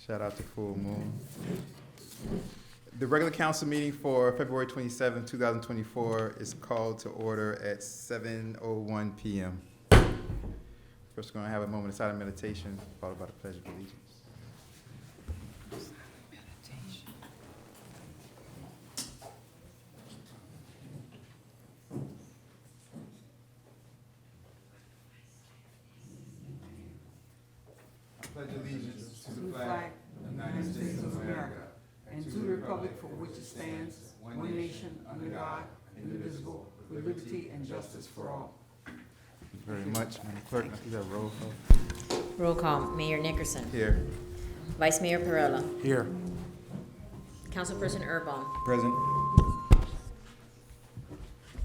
Shout out to Full Moon. The regular council meeting for February 27, 2024 is called to order at 7:01 p.m. First, we're going to have a moment of silent meditation, followed by the Pledge of Allegiance. I pledge allegiance to the flag of the United States of America and to the republic for which it stands, one nation, under God, indivisible, with liberty and justice for all. Thank you very much. Madam Clerk, I see that roll call. Roll call, Mayor Nickerson. Here. Vice Mayor Perrella. Here. Councilperson Erban. Present.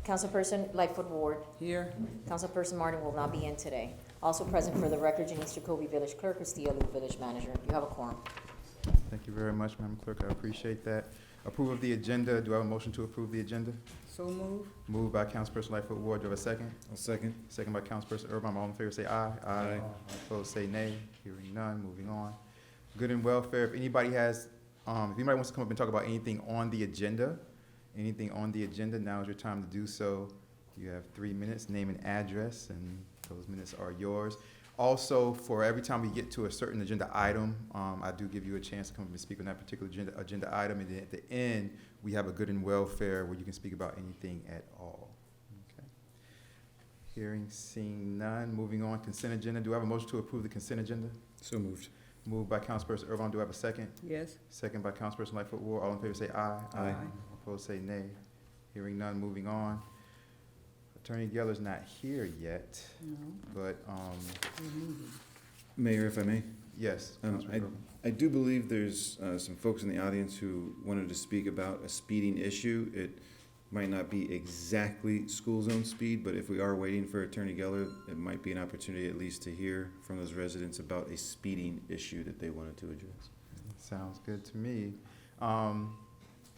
Councilperson Lightfoot Ward. Here. Councilperson Martin will not be in today. Also present for the record, Janice Jacoby, Village Clerk, Castillo, Luke, Village Manager. You have a quorum. Thank you very much, Madam Clerk. I appreciate that. Approval of the agenda. Do I have a motion to approve the agenda? So move. Moved by Councilperson Lightfoot Ward. Do I have a second? I'll second. Second by Councilperson Urban. All in favor say aye. Aye. All opposed say nay. Hearing none. Moving on. Good and welfare. If anybody has, if anybody wants to come up and talk about anything on the agenda, now is your time to do so. You have 3 minutes, name and address, and those minutes are yours. Also, for every time we get to a certain agenda item, I do give you a chance to come up and speak on that particular agenda item. And then at the end, we have a good and welfare where you can speak about anything at all. Okay. Hearing, seeing none. Moving on, consent agenda. Do I have a motion to approve the consent agenda? So moved. Moved by Councilperson Irvine. Do I have a second? Yes. Second by Councilperson Lightfoot Ward. All in favor say aye. Aye. Opposed say nay. Hearing none. Moving on. Attorney Geller's not here yet, No. but, Mayor, if I may, yes. Councilman Irvine. I do believe there's some folks in the audience who wanted to speak about a speeding issue. It might not be exactly school zone speed, but if we are waiting for Attorney Geller, it might be an opportunity at least to hear from those residents about a speeding issue that they wanted to address. Sounds good to me.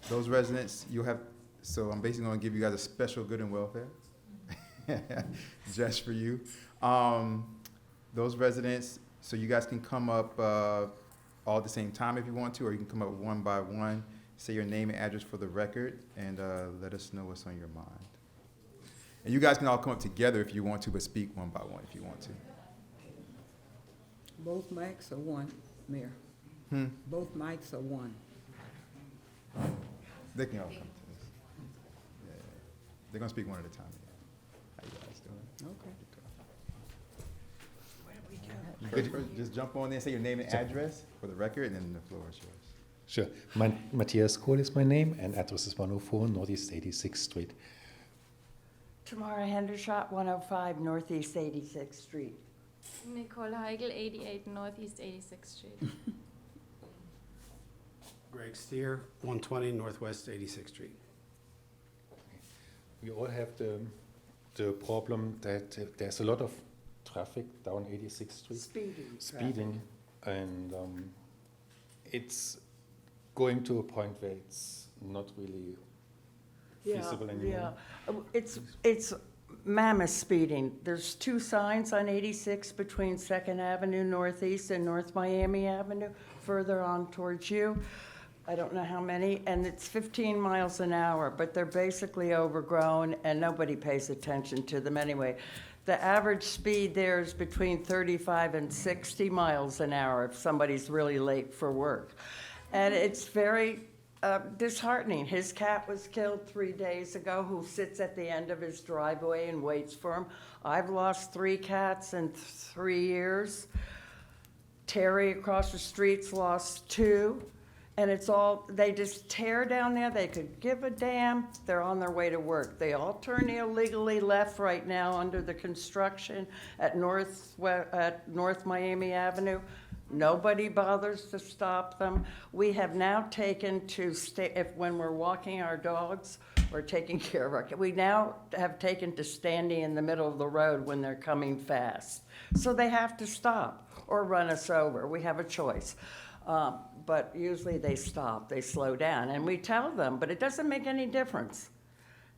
Those residents, you'll have, so I'm basically gonna give you guys a special good and welfare, just for you. Those residents, so you guys can come up all at the same time if you want to, or you can come up one by one, say your name and address for the record, and let us know what's on your mind. And you guys can all come up together if you want to, but speak one by one if you want to. Both mics are one, Mayor. Both mics are one. They can all come to us. Yeah. They're gonna speak one at a time. How you guys doing? Okay. Just jump on there, say your name and address for the record, and then the floor is yours. Sure. Matthias Kohl is my name, and address is 104 Northeast 86th Street. Tamara Hendershot, 105 Northeast 86th Street. Nicole Heigl, 88 Northeast 86th Street. Greg Steer, 120 Northwest 86th Street. We all have the problem that there's a lot of traffic down 86th Street. Speeding, and it's going to a point where it's not really feasible anymore. It's mammoth speeding. There's 2 signs on 86 between 2nd Avenue Northeast and North Miami Avenue, further on towards you. I don't know how many, and it's 15 miles an hour, but they're basically overgrown and nobody pays attention to them anyway. The average speed there is between 35 and 60 miles an hour if somebody's really late for work. And it's very disheartening. His cat was killed 3 days ago, who sits at the end of his driveway and waits for him. I've lost 3 cats in 3 years. Terry across the street's lost 2. And it's all, they just tear down there. They could give a damn. They're on their way to work. They all turn illegally left right now under the construction at North Miami Avenue. Nobody bothers to stop them. We have now taken to when we're walking our dogs or taking care of our kids, we now have taken to standing in the middle of the road when they're coming fast. So they have to stop or run us over. We have a choice. But usually they stop, they slow down, and we tell them, but it doesn't make any difference.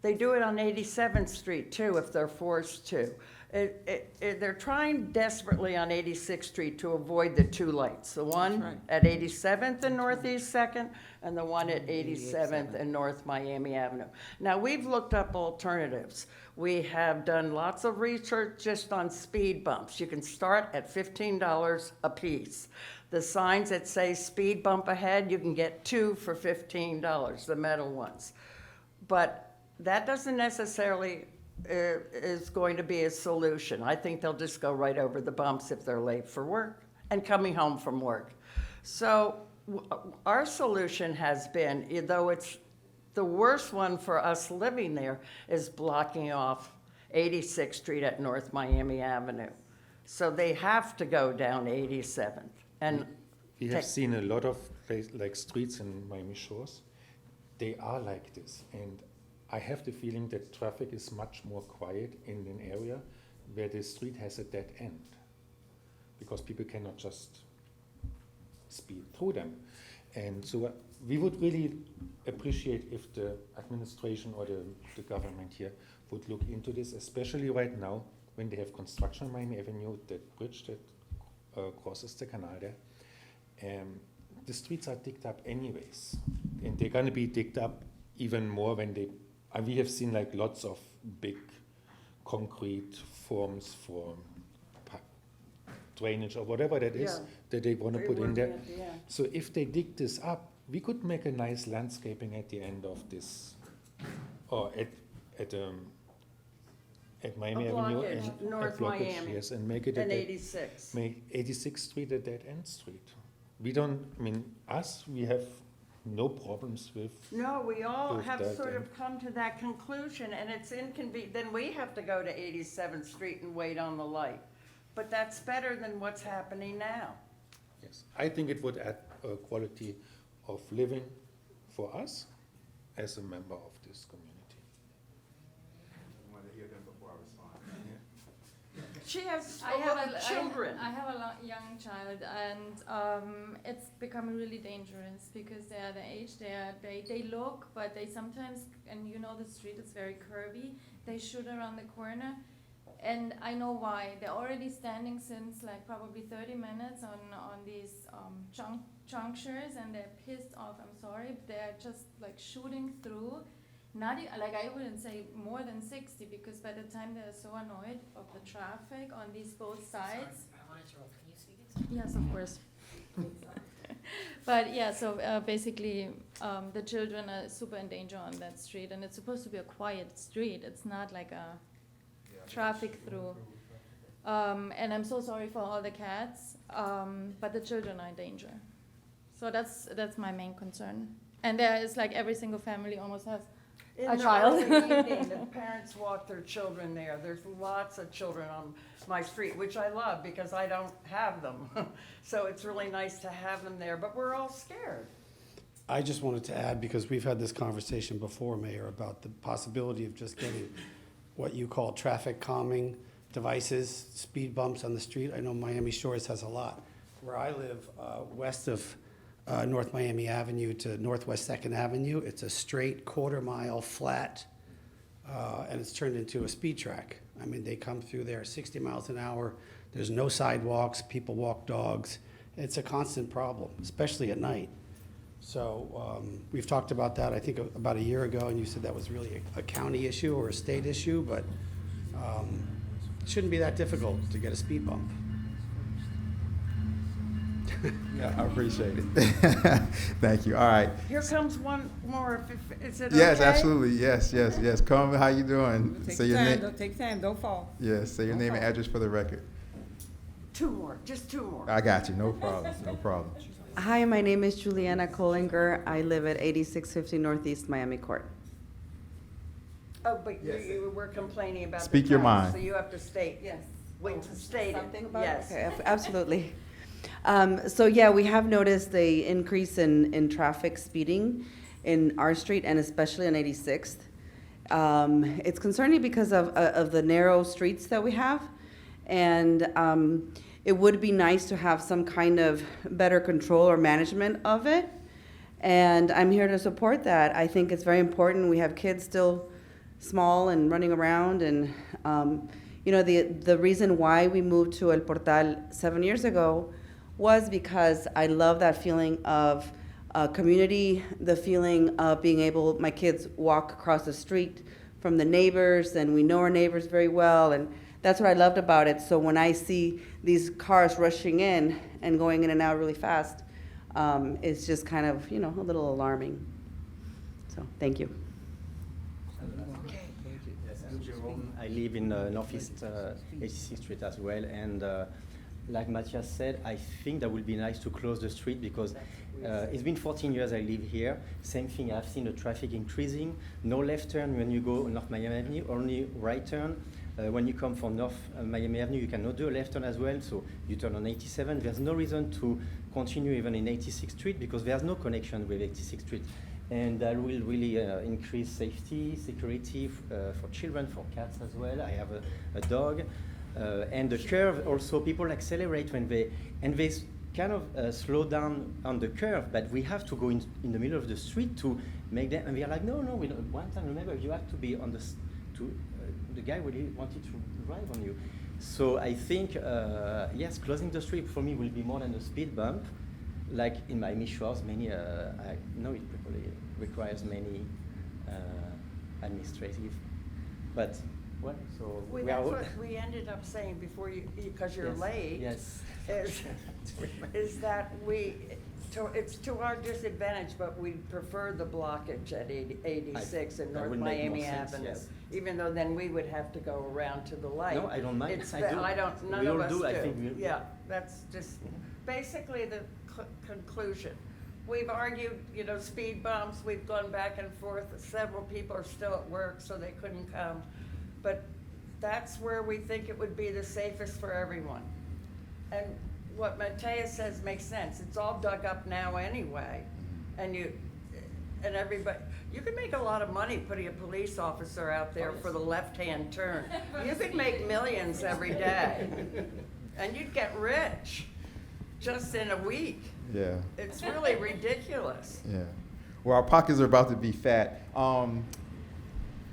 They do it on 87th Street too if they're forced to. They're trying desperately on 86th Street to avoid the two lights, the one right. at 87th and Northeast Second, and the one at 87th and North Miami Avenue. Now, we've looked up alternatives. We have done lots of research just on speed bumps. You can start at $15 a piece. The signs that say speed bump ahead, you can get 2 for $15, the metal ones. But that doesn't necessarily is going to be a solution. I think they'll just go right over the bumps if they're late for work and coming home from work. So our solution has been, though it's the worst one for us living there, is blocking off 86th Street at North Miami Avenue. So they have to go down 87th. And We have seen a lot of like streets in Miami Shores. They are like this, and I have the feeling that traffic is much more quiet in an area where the street has a dead end, because people cannot just speed through them. And so we would really appreciate if the administration or the government here would look into this, especially right now when they have construction on Miami Avenue, that bridge that crosses the canal there. The streets are digged up anyways, and they're going to be digged up even more when they. And we have seen like lots of big concrete forms for drainage or whatever that is that they want to put in there. So if they dig this up, we could make a nice landscaping at the end of this, or at Miami A Avenue blockage, and North at blockage, Miami, yes, and make it a and dead, 86. make 86th Street a dead end street. We don't. I mean, we have no problems with. No, we all With have that sort end. of come to that conclusion, and it's inconvenient. Then we have to go to 87th Street and wait on the light. But that's better than what's happening now. Yes, I think it would add a quality of living for us as a member of this community. I wanted to hear them before I respond. She has I have children. I have a young child, and it's becoming really dangerous because they are the age. They look, but they sometimes, and you know the street is very curvy. They shoot around the corner, and I know why. They're already standing since like probably 30 minutes on these junctures, and they're pissed off. I'm sorry, but they're just like shooting through. Not like I wouldn't say more than 60, because by the time they're so annoyed of the traffic on these both sides. Yes, of course. But yeah, so basically, the children are super in danger on that street, and it's supposed to be a quiet street. It's not like a traffic through. And I'm so sorry for all the cats, but the children are in danger. So that's my main concern. And there is like every single family almost has In a the child. early evening, the parents walk their children there. There's lots of children on my street, which I love because I don't have them. So it's really nice to have them there, but we're all scared. I just wanted to add, because we've had this conversation before, Mayor, about the possibility of just getting what you call traffic calming devices, speed bumps on the street. I know Miami Shores has a lot. Where I live, west of North Miami Avenue to Northwest 2nd Avenue, it's a straight quarter-mile flat, and it's turned into a speed track. I mean, they come through there 60 miles an hour. There's no sidewalks. People walk dogs. It's a constant problem, especially at night. So we've talked about that, I think, about a year ago, and you said that was really a county issue or a state issue, but it shouldn't be that difficult to get a speed bump. Yeah, I appreciate it. Thank you. All right. Here comes one more. Is it Yes, okay? absolutely. Yes. Come, how you doing? Take Say your your time, name. don't take time, don't fall. Yes, say your name and address for the record. Two more, just two more. I got you. No problem. No problem. Hi, my name is Juliana Kollinger. I live at 8650 Northeast Miami Court. Oh, but you were complaining about the Speak your time, mind. So you have to state. Yes. Wait to state it. Something about it? Yes. Okay, absolutely. So yeah, we have noticed the increase in traffic speeding in our street and especially on 86th. It's concerning because of the narrow streets that we have. And it would be nice to have some kind of better control or management of it. And I'm here to support that. I think it's very important. We have kids still small and running around, and you know, the reason why we moved to El Portal 7 years ago was because I love that feeling of community, the feeling of being able, my kids walk across the street from the neighbors, and we know our neighbors very well, and that's what I loved about it. So when I see these cars rushing in and going in and out really fast, it's just kind of, you know, a little alarming. So, thank you. Yes, I'm Jerome. I live in Northeast 86th Street as well, and like Matthias said, I think that would be nice to close the street because it's been 14 years I live here. Same thing, I've seen the traffic increasing. No left turn when you go North Miami Avenue, only right turn. When you come from North Miami Avenue, you cannot do a left turn as well, so you turn on 87. There's no reason to continue even in 86th Street because there's no connection with 86th Street. And that will really increase safety, security for children, for cats as well. I have a dog. And the curve also, people accelerate when they kind of slow down on the curve, but we have to go in the middle of the street to make them, and we are like, no, we don't. One time, remember, you have to be on the guy really wanted to drive on you. So I think, yes, closing the street for me will be more than a speed bump. Like in Miami Shores, many, I know it probably requires many administrative, but well, so Well, we are. that's what we ended up saying before you, because you're Yes, late. Yes. Is that it's to our disadvantage, but we prefer the blockage at 86 and that North would make more Miami sense, Avenue. yes. Even though then we would have to go around to the light. No, I don't mind. It's I that do. I don't, none We of all us do, do. I think we- Yeah, that's just basically the conclusion. We've argued, you know, speed bumps, we've gone back and forth. Several people are still at work, so they couldn't come. But that's where we think it would be the safest for everyone. And what Mateus says makes sense. It's all dug up now anyway. And everybody, you can make a lot of money putting a police officer out there for the left-hand turn. You could make millions every day. And you'd get rich just in a week. Yeah. It's really ridiculous. Yeah. Well, our pockets are about to be fat.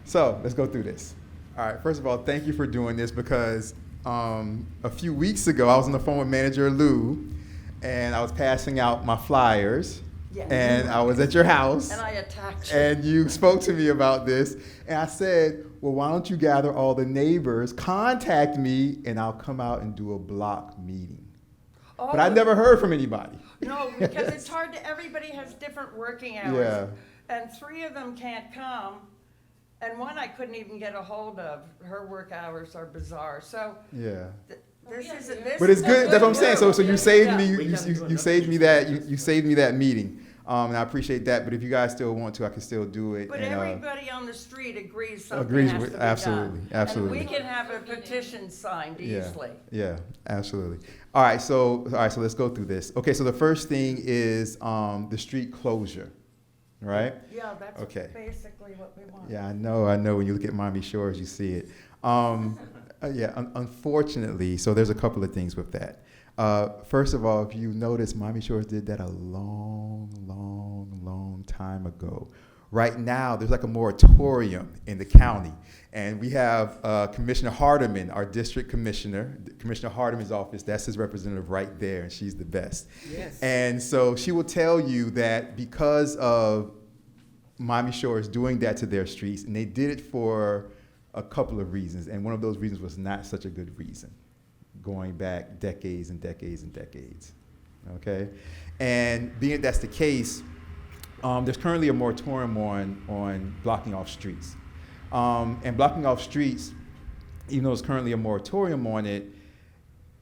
So let's go through this. All right. First of all, thank you for doing this because a few weeks ago I was on the phone with Manager Lou, and I was passing out my flyers, Yeah. and I was at your house, And I attacked you. and you spoke to me about this, and I said, well, why don't you gather all the neighbors, contact me, and I'll come out and do a block meeting. But I never heard from anybody. No, because it's hard to, everybody has different working hours. Yeah. And 3 of them can't come, and one I couldn't even get a hold of. Her work hours are bizarre, so Yeah. this is a, But it's good. That's what I'm saying. So you saved Yeah. me. You saved me that. You saved me that meeting, and I appreciate that. But if you guys still want to, I can still do it. But and, everybody on the street agrees something agrees has with- to be done. absolutely, absolutely. And we can have a petition signed easily. Yeah, absolutely. All right, so let's go through this. Okay, so the first thing is the street closure, right? Yeah, that's Okay. basically what we want. Yeah, I know. When you look at Miami Shores, you see it. Unfortunately, so there's a couple of things with that. First of all, if you notice, Miami Shores did that a long time ago. Right now, there's like a moratorium in the county, and we have Commissioner Hardiman, our district commissioner, Commissioner Hardiman's office. That's his representative right there, and she's the best. Yes. And so she will tell you that because of Miami Shores doing that to their streets, and they did it for a couple of reasons, and one of those reasons was not such a good reason, going back decades and decades and decades, okay? And being that's the case, there's currently a moratorium on blocking off streets. And blocking off streets, even though there's currently a moratorium on it,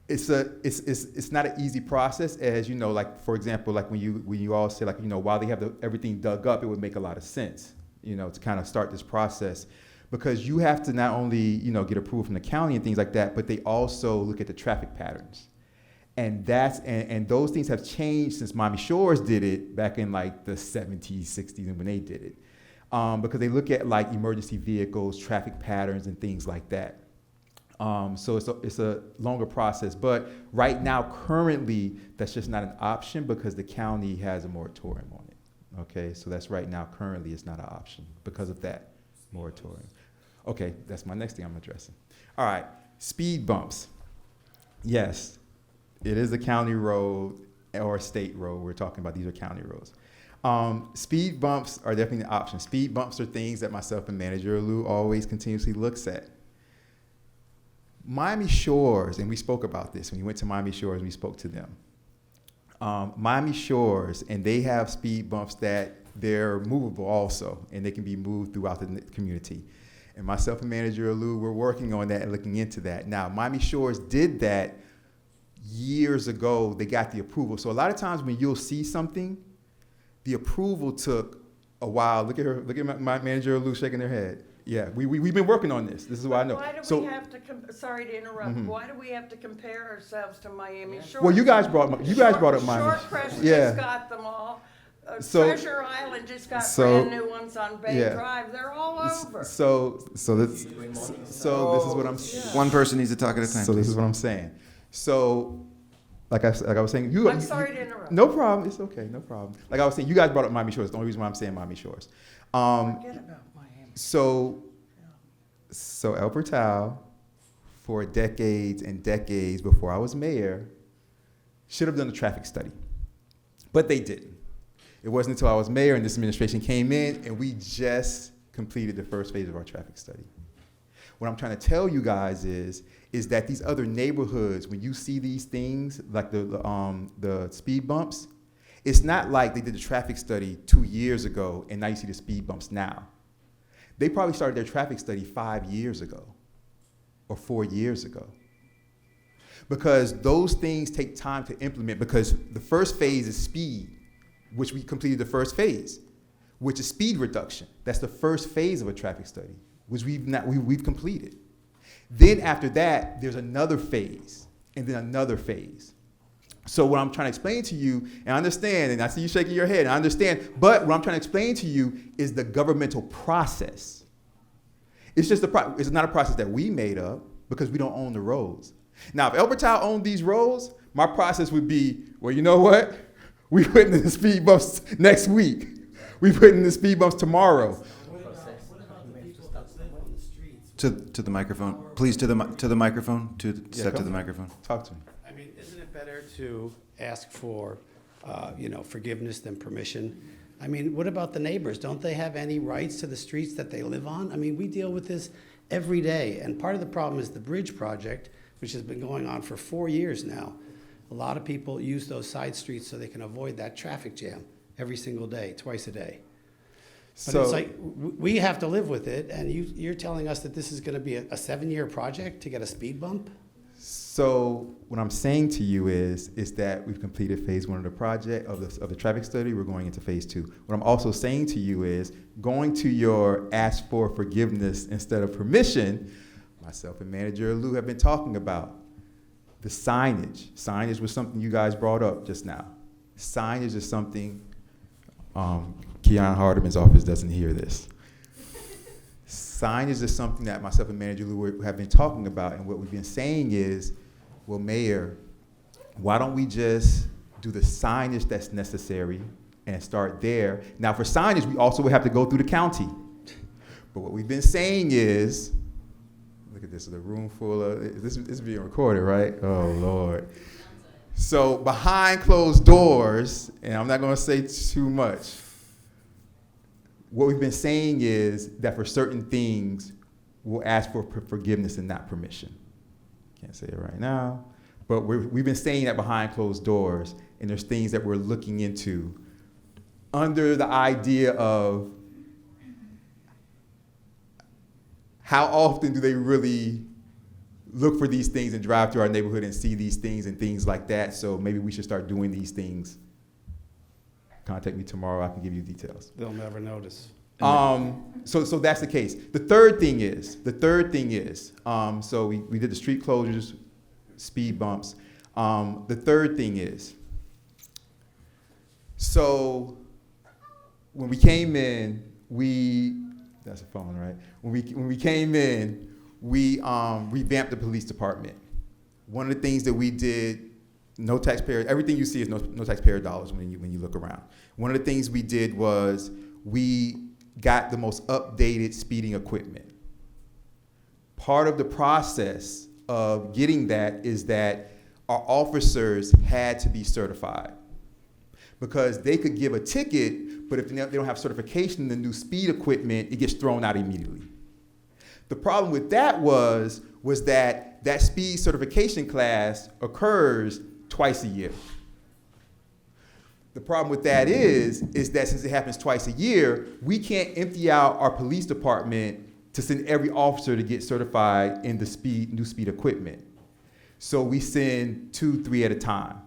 it's not an easy process, as you know, like for example, like when you all say, like, you know, while they have everything dug up, it would make a lot of sense, you know, to kind of start this process, because you have to not only, you know, get approval from the county and things like that, but they also look at the traffic patterns. And and those things have changed since Miami Shores did it back in like the 70s, 60s, and when they did it. Because they look at like emergency vehicles, traffic patterns, and things like that. So it's a longer process. But right now, currently, that's just not an option because the county has a moratorium on it. Okay, so that's right now, currently, it's not an option because of that moratorium. Okay, that's my next thing I'm addressing. All right, Speed bumps. Yes, it is a county road or a state road we're talking about. These are county roads. Speed bumps are definitely an option. Speed bumps are things that myself and Manager Lou always continuously looks at. Miami Shores, and we spoke about this when you went to Miami Shores, we spoke to them. Miami Shores, and they have speed bumps that they're movable also, and they can be moved throughout the community. And myself and Manager Lou, we're working on that and looking into that. Now, Miami Shores did that years ago. They got the approval. So a lot of times when you'll see something, the approval took a while. Look at her, look at my Manager Lou shaking their head. Yeah, we've been working on this. This is why I know. Why do we have to, sorry to interrupt, why do we have to compare ourselves to Miami Shores? Well, you guys brought up Miami. Short Crest Yeah. just got them all. So- Treasure Island just got so- brand new ones on Bay yeah. Drive. They're all over. So this is what I'm. One person needs to talk at a time. So this is what I'm saying. So, like I was saying, I'm sorry to interrupt. No problem. It's okay. No problem. Like I was saying, you guys brought up Miami Shores. The only reason why I'm saying Miami Shores. Forget about Miami. So El Portal, for decades and decades before I was mayor, should have done a traffic study, but they didn't. It wasn't until I was mayor and this administration came in and we just completed the first phase of our traffic study. What I'm trying to tell you guys is that these other neighborhoods, when you see these things like the speed bumps, it's not like they did the traffic study 2 years ago and now you see the speed bumps now. They probably started their traffic study 5 years ago or 4 years ago. Because those things take time to implement, because the first phase is speed, which we completed the first phase, which is speed reduction. That's the first phase of a traffic study, which we've completed. Then after that, there's another phase, and then another phase. So what I'm trying to explain to you, and I understand, and I see you shaking your head, and I understand, but what I'm trying to explain to you is the governmental process. It's just it's not a process that we made up because we don't own the roads. Now, if El Portal owned these roads, my process would be, well, you know what? We put in the speed bumps next week. We put in the speed bumps tomorrow. To the microphone, please. To the microphone. Step to the microphone. Talk to me. I mean, isn't it better to ask for, forgiveness than permission? I mean, what about the neighbors? Don't they have any rights to the streets that they live on? I mean, we deal with this every day, and part of the problem is the bridge project, which has been going on for 4 years now. A lot of people use those side streets so they can avoid that traffic jam every single day, twice a day. But it's like, we have to live with it, and you're telling us that this is going to be a 7-year project to get a speed bump? So what I'm saying to you is that we've completed phase 1 of the project, of the traffic study. We're going into phase 2. What I'm also saying to you is, going to your ask for forgiveness instead of permission, myself and Manager Lou have been talking about the signage. Signage was something you guys brought up just now. Signage is something, Keon Hardeman's office doesn't hear this. Signage is something that myself and Manager Lou have been talking about, and what we've been saying is, well, Mayor, why don't we just do the signage that's necessary and start there? Now, for signage, we also would have to go through the county. But what we've been saying is, look at this, the room full of, this is being recorded, right? Oh, Lord. So behind closed doors, and I'm not gonna say too much, what we've been saying is that for certain things, we'll ask for forgiveness and not permission. Can't say it right now, but we've been saying that behind closed doors, and there's things that we're looking into under the idea of how often do they really look for these things and drive through our neighborhood and see these things and things like that. So maybe we should start doing these things. Contact me tomorrow, I can give you details. They'll never notice. So that's the case. The third thing is, so we did the street closures, speed bumps. The third thing is, so when we came in, that's a phone, right? When we came in, we revamped the police department. One of the things that we did, no taxpayer, everything you see is no taxpayer dollars when you look around. One of the things we did was we got the most updated speeding equipment. Part of the process of getting that is that our officers had to be certified. Because they could give a ticket, but if they don't have certification in the new speed equipment, it gets thrown out immediately. The problem with that was that speed certification class occurs twice a year. The problem with that is that since it happens twice a year, we can't empty out our police department to send every officer to get certified in the new speed equipment. So we send 2, 3 at a time.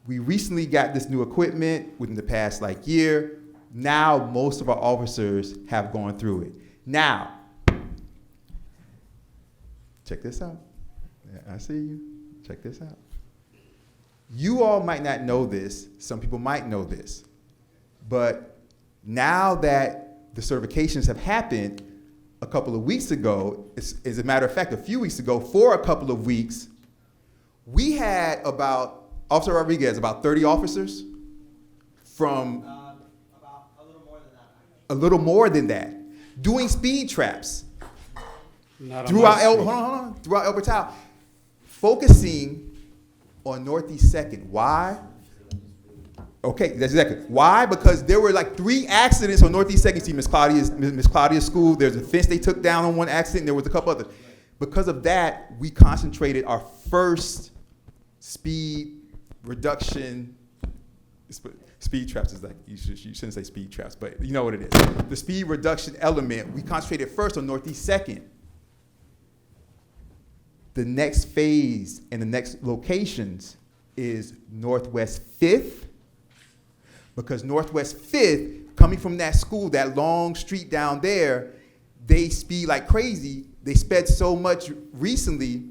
We recently got this new equipment within the past year. Now most of our officers have gone through it. Now, check this out. Yeah, I see you. Check this out. You all might not know this. Some people might know this. But now that the certifications have happened a couple of weeks ago, as a matter of fact, a few weeks ago, for a couple of weeks, we had Officer Rodriguez, about 30 officers from About a little more than that. a little more than that, doing speed traps Not on throughout my street. throughout El Portal, focusing on Northeast 2nd. Why? Okay, that's exactly. Why? Because there were 3 accidents on Northeast 2nd Street, Miss Claudia's school. There's a fence they took down on one accident, and there was a couple others. Because of that, we concentrated our first speed reduction. Speed traps is you shouldn't say speed traps, but you know what it is. The speed reduction element, we concentrated first on Northeast 2nd. The next phase and the next locations is Northwest 5th, because Northwest 5th, coming from that school, that long street down there, they speed like crazy. They sped so much recently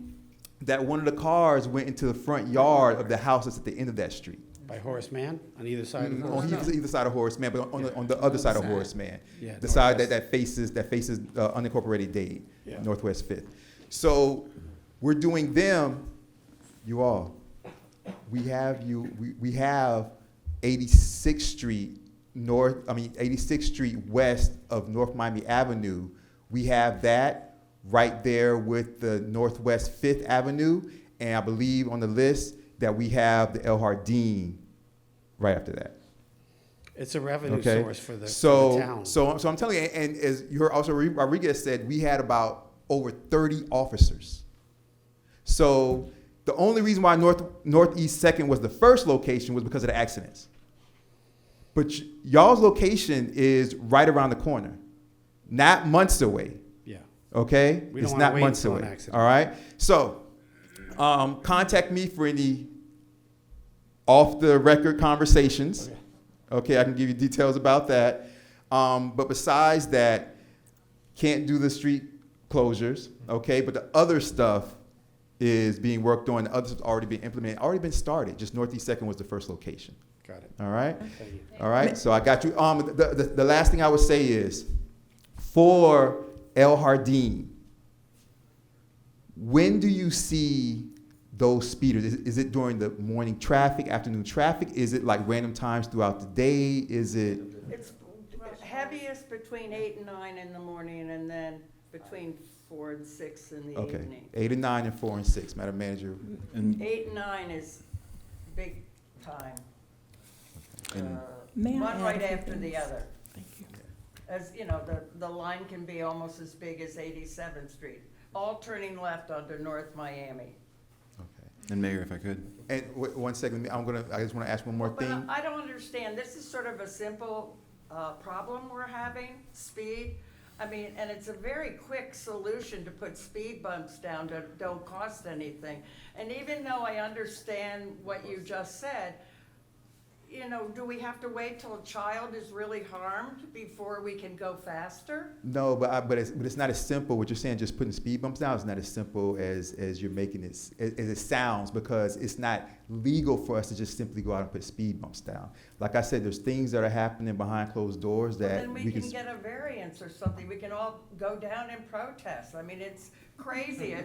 that one of the cars went into the front yard of the house that's at the end of that street. By Horace Mann, on either side of On Horace Mann? either side of Horace Mann, but on the other side of Horace Mann. Yeah, The side northwest. that faces unincorporated Dade, Yeah. Northwest 5th. So we're doing them, you all. We have 86th Street 86th Street west of North Miami Avenue. We have that right there with the Northwest 5th Avenue, and I believe on the list that we have the El Jardín right after that. It's a revenue Okay. source for the So town. I'm telling you, and as you heard also Rodriguez said, we had about over 30 officers. So the only reason why Northeast 2nd was the first location was because of the accidents. But y'all's location is right around the corner, not months away. Yeah. Okay? We don't It's wanna not wait months until an away. accident. All right? So, contact me for any off the record conversations. Okay, I can give you details about that. But besides that, can't do the street closures. Okay, but the other stuff is being worked on. The other stuff's already been implemented, already been started. Just Northeast 2nd was the first location. Got it. All right? Thank you. All right, so I got you. The last thing I would say is, for El Jardín, when do you see those speeders? Is it during the morning traffic, afternoon traffic? Is it like random times throughout the day? Is it? It's heaviest between 8 and 9 in the morning, and then between 4 and 6 in the Okay, evening. 8 and 9 and 4 and 6, Madam Manager. And 8 and 9 is big time. And- May I One add right a few after the things? other. Thank you. As, you know, the line can be almost as big as 87th Street, all turning left onto North Miami. Okay. And Mayor, if I could. And 1 second, I just want to ask one more But thing. I don't understand, this is sort of a simple problem we're having, speed. I mean, and it's a very quick solution to put speed bumps down that don't cost anything. And even though I understand what you just said, you know, do we have to wait till a child is really harmed before we can go faster? No, but it's not as simple. What you're saying, just putting speed bumps down, is not as simple as you're making it as it sounds, because it's not legal for us to just simply go out and put speed bumps down. Like I said, there's things that are happening behind closed doors Well, that then we can get a variance or something, we can all go down and protest. I mean, it's crazy,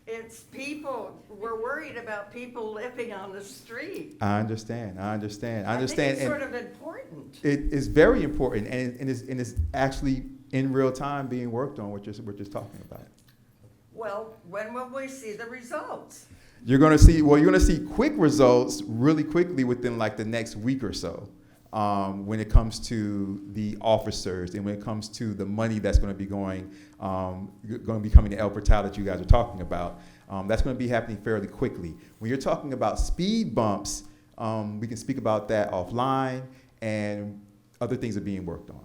it's people, we're worried about people living on the street. I understand. I think it's and sort of important. it is very important, and it's actually in real time being worked on. What you're talking about. Well, when will we see the results? You're gonna see, well, you're gonna see quick results really quickly within like the next week or so. When it comes to the officers and when it comes to the money that's gonna be going to be coming to El Portal that you guys are talking about. That's gonna be happening fairly quickly. When you're talking about speed bumps, we can speak about that offline, and other things are being worked on.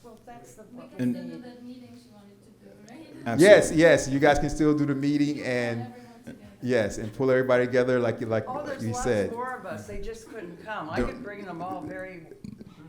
Well, that's the We problem. can still do that meeting she wanted to do, right? Absolutely. Yes, you guys can still do the meeting and, Everyone together. yes, and pull everybody together like Oh, there's you lots said. more of us, they just couldn't come. I The- could bring them all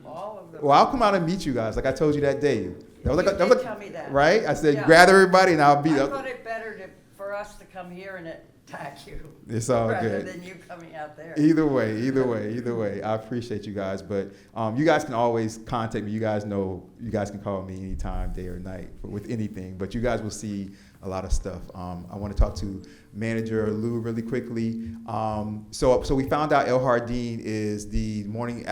all of them. Well, I'll come out and meet you guys, like I told you that day. That was You like, did tell me that. right? I said, Yeah. gather everybody and I'll be I there. thought it better for us to come here and attack you. It's all Rather good. than you coming out there. Either way. I appreciate you guys, but you guys can always contact me. You guys know, you guys can call me anytime, day or night, with anything. But you guys will see a lot of stuff. I want to talk to Manager Lou really quickly. So we found out El Jardín is the morning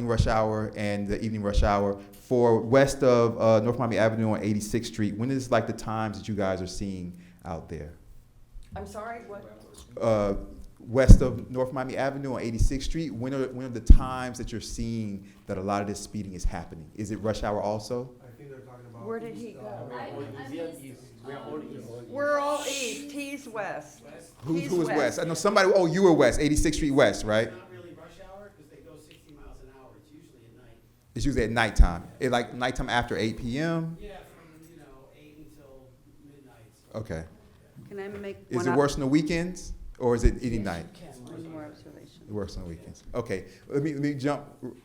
rush hour and the evening rush hour for west of North Miami Avenue on 86th Street. When is like the times that you guys are seeing out there? I'm sorry, what? West of North Miami Avenue on 86th Street, when are the times that you're seeing that a lot of this speeding is happening? Is it rush hour also? Where did he go? We're all east. We're all east, he's west. Who He's was west? I know somebody, oh, you were west, 86th Street West, right? Not really rush hour, because they go 60 miles an hour, it's usually at night. It's usually at nighttime. It like nighttime after 8 p.m.? Yeah, from, 8 until midnight. Okay. Can I make Is one it ob- worse on the weekends or is it any night? one more observation? It works on the weekends. Okay, let me jump.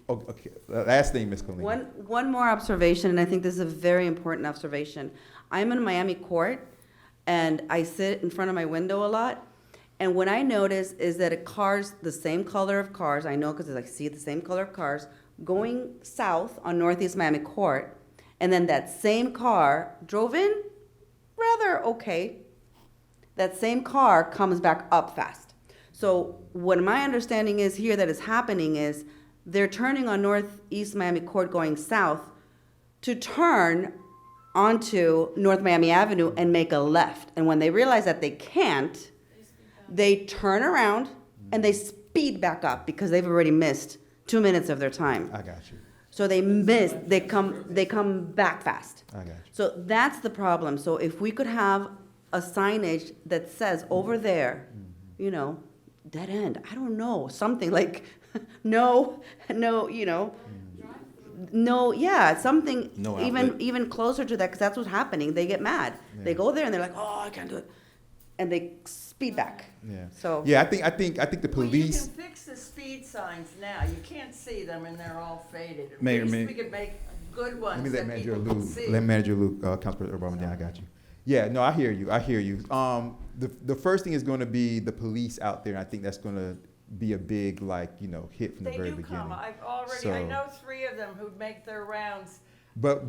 Okay, last thing, Ms. Colleen. One more observation, and I think this is a very important observation. I'm in Miami Court, and I sit in front of my window a lot. And what I notice is that cars, the same color of cars, I know because I see the same color of cars, going south on Northeast Miami Court, and then that same car drove in rather okay. That same car comes back up fast. So what my understanding is here that is happening is they're turning on Northeast Miami Court going south to turn onto North Miami Avenue and make a left. And when they realize that they can't, they turn around and they speed back up because they've already missed 2 minutes of their time. I got you. So they come back fast. I got you. So that's the problem. So if we could have a signage that says over there, dead end, I don't know, something like, no, something No even outlet. closer to that, because that's what's happening. They get mad. They Yeah. go there and they're like, oh, I can't do it. And they speed back. Yeah. So. Yeah, I think the Well, you police. can fix the speed signs now. You can't see them and they're all faded. At Mayor, least Mayor. we could make good Let ones me let that Manager people can Lou, see. let Manager Lou, Councilman Obama, I got you. Yeah, no, I hear you. The first thing is going to be the police out there. And I think that's going to be a big, hit from the They very do beginning. come. I So- know 3 of them who'd make their rounds. But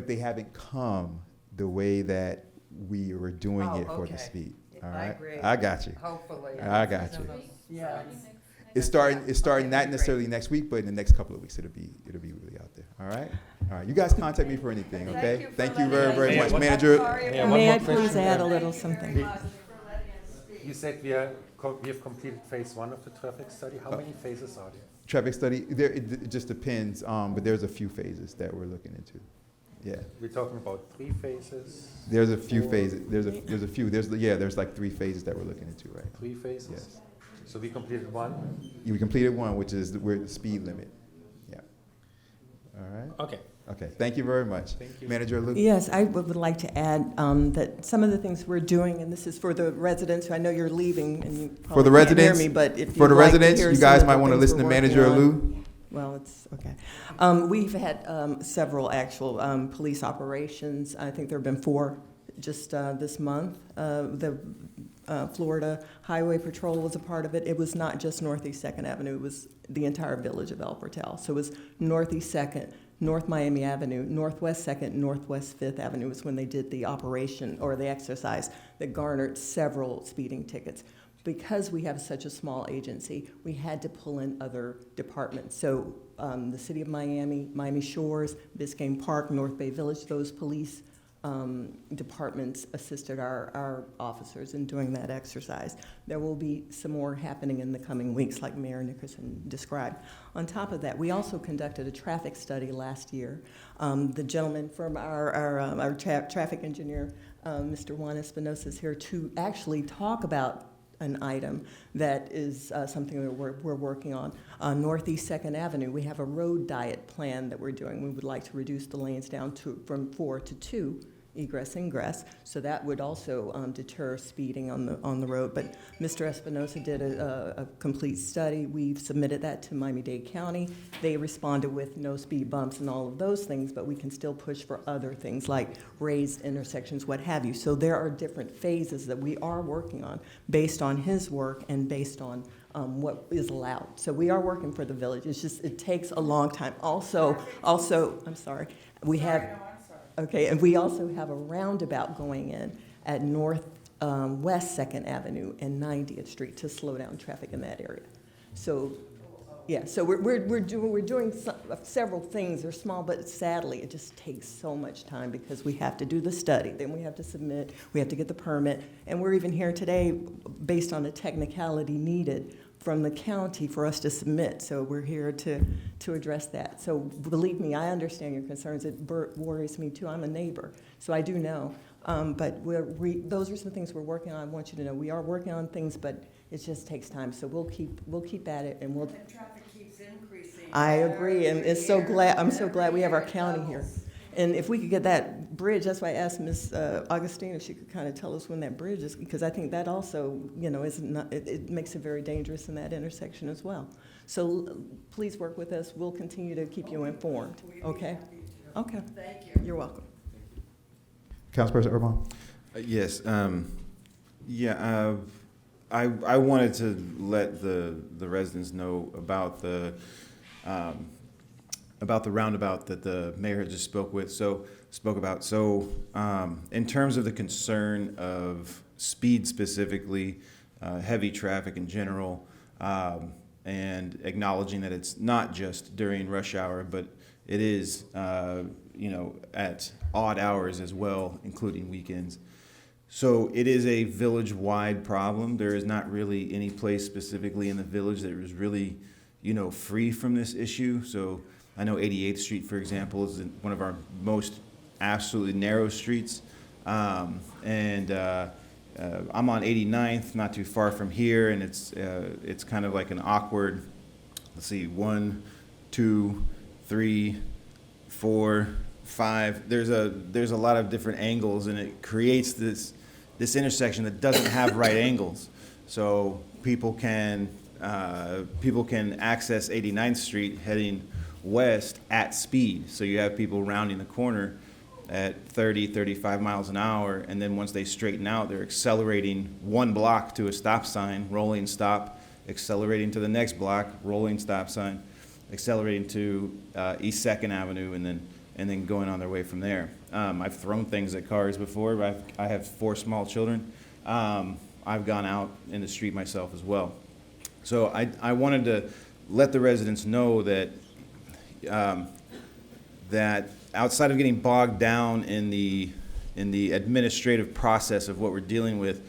they haven't come the way that we were doing Oh, it for the okay. speed. All I right, agree. I got you. Hopefully. I got you. Yeah. It's starting Okay, not great. necessarily next week, but in the next couple of weeks it'll be really out there. All right. You guys contact me for anything, Thank okay? you for Thank you letting very us very speak. much, One- Manager. Sorry Yeah, about one May more I question. please add a Thank little you something? very much for letting us speak. You said we have completed phase 1 of the traffic study. How many phases are there? Traffic study. It just depends, but there's a few phases that we're looking into. Yeah, We're talking about 3 phases, there's a few phases. There's a few. There's like 3 phases that we're looking into, right? 3 phases? Yes. So we completed 1? We completed 1, which is the speed limit. Yeah. All right. Okay. Okay. Thank you very much, Thank you. Manager Luke. Yes, I would like to add that some of the things we're doing, and this is for the residents, I know you're leaving and you For the probably can't hear residents, me, but if For the you'd like to residents, hear you some guys of might the want to things listen to we're Manager working on. Lou. Well, it's okay. We've had several actual police operations. I think there have been 4 just this month. The Florida Highway Patrol was a part of it. It was not just Northeast 2nd Avenue. It was the entire village of El Portal. So it was Northeast 2nd, North Miami Avenue, Northwest 2nd, Northwest 5th Avenue was when they did the operation or the exercise that garnered several speeding tickets. Because we have such a small agency, we had to pull in other departments. So the City of Miami, Miami Shores, Biscayne Park, North Bay Village, those police departments assisted our officers in doing that exercise. There will be some more happening in the coming weeks, like Mayor Nickerson described. On top of that, we also conducted a traffic study last year. The gentleman from our traffic engineer, Mr. Juan Espinosa, is here to actually talk about an item that is something that we're working on. Northeast 2nd Avenue, we have a road diet plan that we're doing. We would like to reduce the lanes down from 4 to 2 egress ingress, so that would also deter speeding on the road. But Mr. Espinosa did a complete study. We've submitted that to Miami-Dade County. They responded with no speed bumps and all of those things, but we can still push for other things like raised intersections, what have you. So there are different phases that we are working on based on his work and based on what is allowed. So we are working for the village. It's just, it takes a long time. Also, I'm sorry, we have. Okay, and we also have a roundabout going in at West 2nd Avenue and 90th Street to slow down traffic in that area. So, yeah, so we're doing several things. They're small, but sadly, it just takes so much time because we have to do the study, then we have to submit, we have to get the permit, and we're even here today based on the technicality needed from the county for us to submit. So we're here to address that. So believe me, I understand your concerns. It worries me too. I'm a neighbor, so I do know. But those are some things we're working on. I want you to know we are working on things, but it just takes time. So we'll keep at it, and we'll. The traffic keeps increasing. I agree, and it's so glad. I'm so glad we have our county here. And if we could get that bridge, that's why I asked Ms. Augustine if she could kind of tell us when that bridge is, because I think that also, is not, it makes it very dangerous in that intersection as well. So please work with us. We'll continue to keep you informed, okay? Okay. Thank you. You're welcome. Councilperson Urban? Yes, I wanted to let the residents know about the roundabout that the mayor had just spoke about. So, in terms of the concern of speed specifically, heavy traffic in general, and acknowledging that it's not just during rush hour, but it is, at odd hours as well, including weekends. So it is a village-wide problem. There is not really any place specifically in the village that is really, free from this issue. So I know 88th Street, for example, is one of our most absolutely narrow streets. I'm on 89th, not too far from here, and it's kind of like an awkward, 1, 2, 3, 4, 5. There's a lot of different angles, and it creates this intersection that doesn't have right angles. So people can access 89th Street heading west at speed. So you have people rounding the corner at 30, 35 miles an hour, and then once they straighten out, they're accelerating one block to a stop sign, rolling stop, accelerating to the next block, rolling stop sign, accelerating to East 2nd Avenue, and then going on their way from there. I've thrown things at cars before. I have 4 small children. I've gone out in the street myself as well. So I wanted to let the residents know that that outside of getting bogged down in the administrative process of what we're dealing with,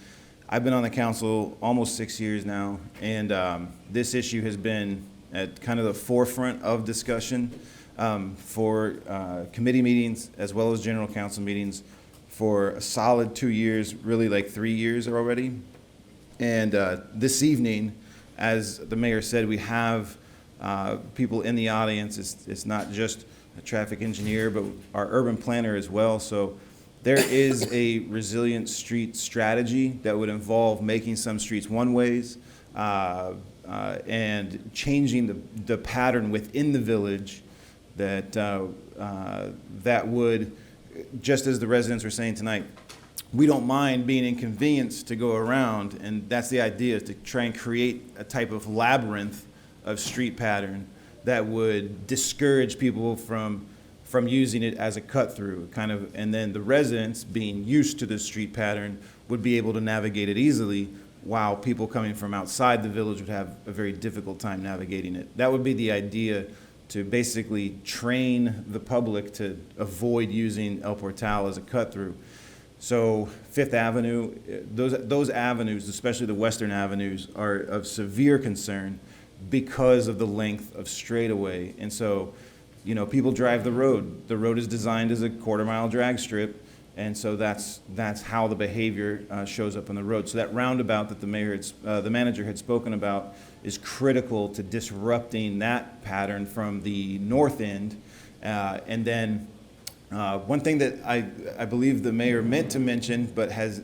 I've been on the council almost 6 years now, and this issue has been at kind of the forefront of discussion for committee meetings as well as general council meetings for a solid 2 years, really like 3 years already. And this evening, as the mayor said, we have people in the audience. It's not just a traffic engineer, but our urban planner as well. So there is a resilient street strategy that would involve making some streets one-ways and changing the pattern within the village that would, just as the residents were saying tonight, we don't mind being inconvenienced to go around, and that's the idea, is to try and create a type of labyrinth of street pattern that would discourage people from using it as a cut-through, kind of, and then the residents, being used to the street pattern, would be able to navigate it easily, while people coming from outside the village would have a very difficult time navigating it. That would be the idea to basically train the public to avoid using El Portal as a cut-through. So Fifth Avenue, those avenues, especially the western avenues, are of severe concern because of the length of straightaway. And so, you know, people drive the road. The road is designed as a quarter-mile drag strip, and so that's how the behavior shows up on the road. So that roundabout that the manager had spoken about is critical to disrupting that pattern from the north end. And then one thing that I believe the mayor meant to mention, but has,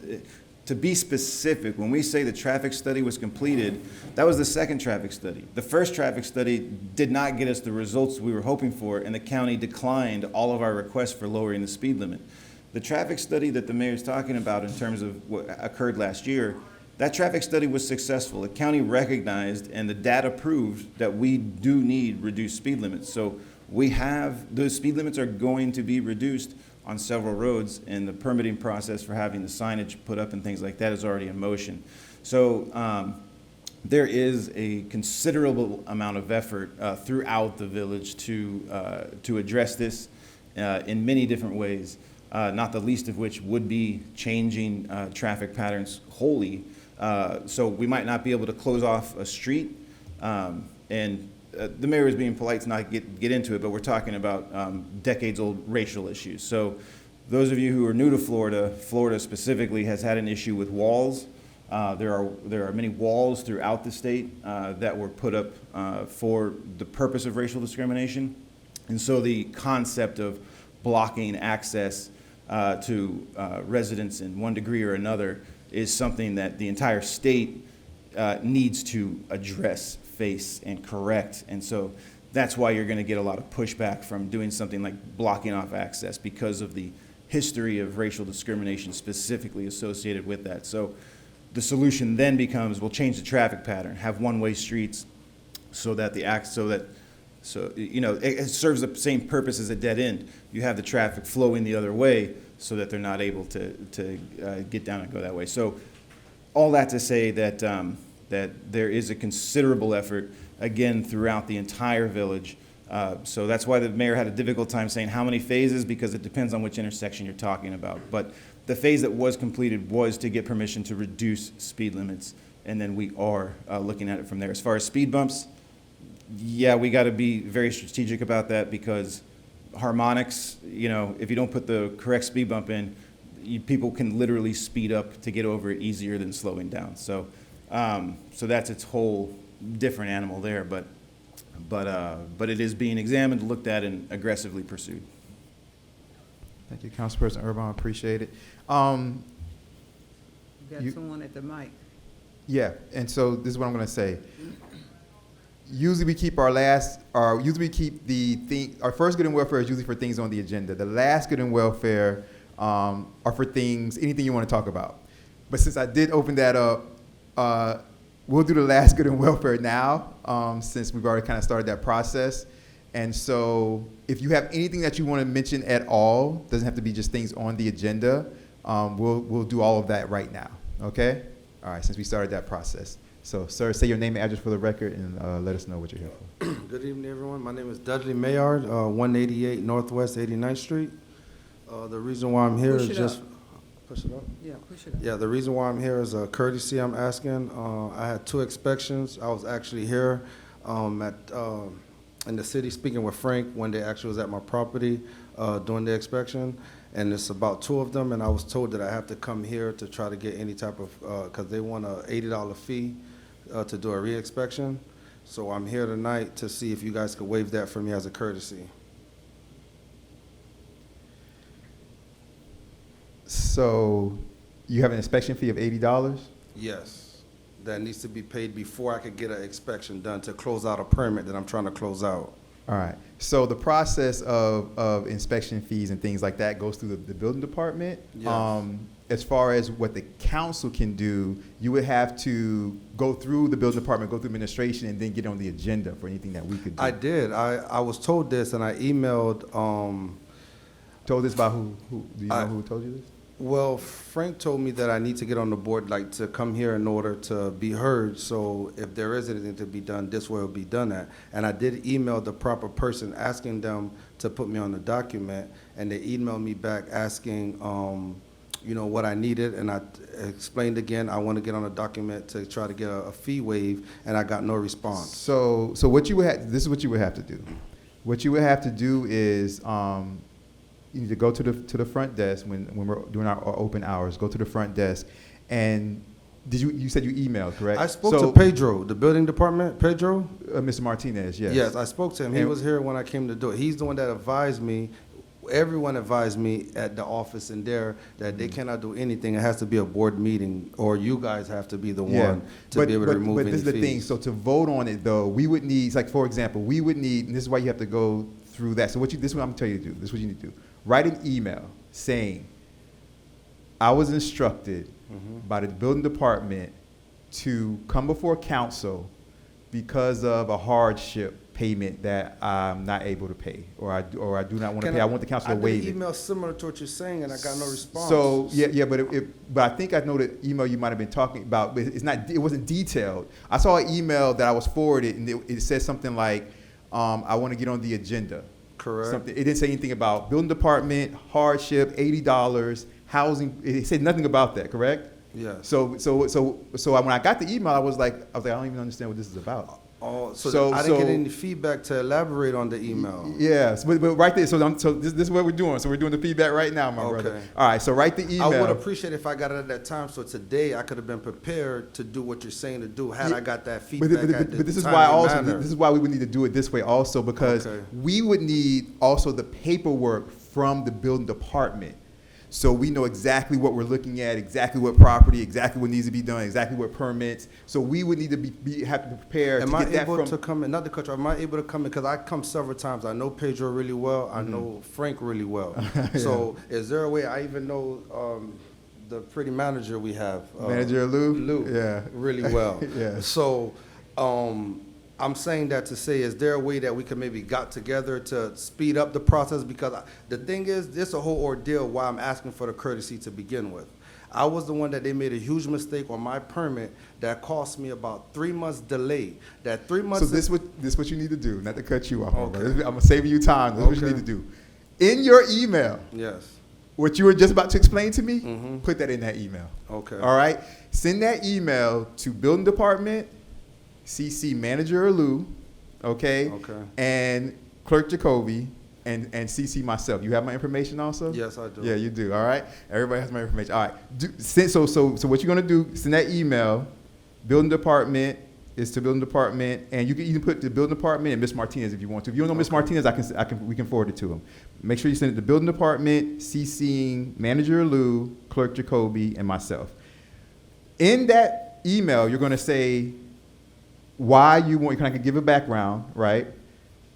to be specific, when we say the traffic study was completed, that was the second traffic study. The first traffic study did not get us the results we were hoping for, and the county declined all of our requests for lowering the speed limit. The traffic study that the mayor's talking about in terms of what occurred last year, that traffic study was successful. The county recognized and the data proved that we do need reduced speed limits. So those speed limits are going to be reduced on several roads, and the permitting process for having the signage put up and things like that is already in motion. So there is a considerable amount of effort throughout the village to address this in many different ways, not the least of which would be changing traffic patterns wholly. So we might not be able to close off a street, and the mayor is being polite to not get into it, but we're talking about decades-old racial issues. So those of you who are new to Florida, Florida specifically has had an issue with walls. There are many walls throughout the state that were put up for the purpose of racial discrimination. And so the concept of blocking access to residents in one degree or another is something that the entire state needs to address, face, and correct. And so that's why you're going to get a lot of pushback from doing something like blocking off access, because of the history of racial discrimination specifically associated with that. So the solution then becomes, we'll change the traffic pattern, have one-way streets so that you know, it serves the same purpose as a dead end. You have the traffic flowing the other way so that they're not able to get down and go that way. So all that to say that that there is a considerable effort, again, throughout the entire village. So that's why the mayor had a difficult time saying how many phases, because it depends on which intersection you're talking about. But the phase that was completed was to get permission to reduce speed limits, and then we are looking at it from there. As far as speed bumps, yeah, we got to be very strategic about that, because harmonics, you know, if you don't put the correct speed bump in, people can literally speed up to get over it easier than slowing down. So that's its whole different animal there, but it is being examined, looked at, and aggressively pursued. Thank you, Councilperson Urban, appreciate it. You got someone at the mic. Yeah, and so this is what I'm gonna say. Usually we keep our first good and welfare is usually for things on the agenda. The last good and welfare are for things, anything you want to talk about. But since I did open that up, we'll do the last good and welfare now, since we've already kind of started that process. And so if you have anything that you want to mention at all, doesn't have to be just things on the agenda, we'll do all of that right now, okay? All right, since we started that process. So, sir, say your name and address for the record, and let us know what you're here for. Good evening, everyone. My name is Dudley Mayard, 188 Northwest 89th Street. The reason why I'm here is just... Push it up? Yeah, push it up. Yeah, the reason why I'm here is a courtesy I'm asking. I had 2 inspections. I was actually here in the city speaking with Frank when they actually was at my property doing the inspection. And it's about 2 of them, and I was told that I have to come here to try to get any type of, because they want a $80 fee to do a re-inspection. So I'm here tonight to see if you guys could waive that for me as a courtesy. So you have an inspection fee of $80? Yes, that needs to be paid before I could get an inspection done to close out a permit that I'm trying to close out. All right. So the process of inspection fees and things like that goes through the building department. Yes. As far as what the council can do, you would have to go through the building department, go through administration, and then get on the agenda for anything that we could do. I did. I was told this, and I emailed. Told this by who? Do you know who told you this? Well, Frank told me that I need to get on the board, like, to come here in order to be heard. So if there is anything to be done, this way it'll be done at. And I did email the proper person asking them to put me on the document, and they emailed me back asking, you know, what I needed, and I explained again, I want to get on a document to try to get a fee waive, and I got no response. So what you would have, this is what you would have to do. What you would have to do is, you need to go to the front desk when we're doing our open hours. Go to the front desk, and you said you emailed, correct? I spoke to Pedro, the building department. Pedro, Mr. Martinez. Yes. Yes, I spoke to him. He was here when I came to do it. He's the one that advised me. Everyone advised me at the office in there that they cannot do anything. It has to be a board meeting, or you guys have to be the one to be able to remove any fees. But this is the thing. So to vote on it, though, we would need, like, for example, we would need, and this is why you have to go through that. So this is what I'm telling you to do. This is what you need to do. Write an email saying, I was instructed by the building department to come before council because of a hardship payment that I'm not able to pay, or I do not want to pay. I want the council to waive it. I did an email similar to what you're saying, and I got no response. So but I think I know the email you might have been talking about, but it wasn't detailed. I saw an email that I was forwarded, and it said something like, I want to get on the agenda. Correct. It didn't say anything about building department, hardship, $80, housing. It said nothing about that, correct? Yeah. So when I got the email, I was like, I don't even understand what this is about. Oh, so I didn't get any feedback to elaborate on the email. Yes, but right there. So this is what we're doing. So we're doing the feedback right now, my brother. All right. So write the email. I would appreciate if I got it at that time. So today I could have been prepared to do what you're saying to do. Had I got that feedback but this is why also this is why we would need to do it this way also, because we would need also the paperwork from the building department. So we know exactly what we're looking at, exactly what property, exactly what needs to be done, exactly what permits. So we would need to have to be prepared to get that from. Am I able to come in, not the country, am I able to come in, because I come several times. I know Pedro really well. I know Frank really well. So is there a way, I even know the pretty manager we have. Manager Lou? Lou. Yeah. Really well. Yeah. So I'm saying that to say, is there a way that we could maybe got together to speed up the process? Because the thing is, this a whole ordeal why I'm asking for the courtesy to begin with. I was the one that they made a huge mistake on my permit that cost me about 3 months delay. That 3 months. So this what you need to do, not to cut you off. Okay. I'm saving you time. This is what you need to do. In your email. Yes. What you were just about to explain to me, put that in that email. Okay. All right? Send that email to building department, CC Manager Lou, okay? Okay. And Clerk Jacoby, and CC myself. You have my information also? Yes, I do. Yeah, you do. All right? Everybody has my information. All right. So what you're going to do, send that email, building department, is to building department, and you can even put the building department and Miss Martinez if you want to. If you don't know Miss Martinez, we can forward it to him. Make sure you send it to building department, CCing Manager Lou, Clerk Jacoby, and myself. In that email, you're going to say why you want, you kind of give a background, right?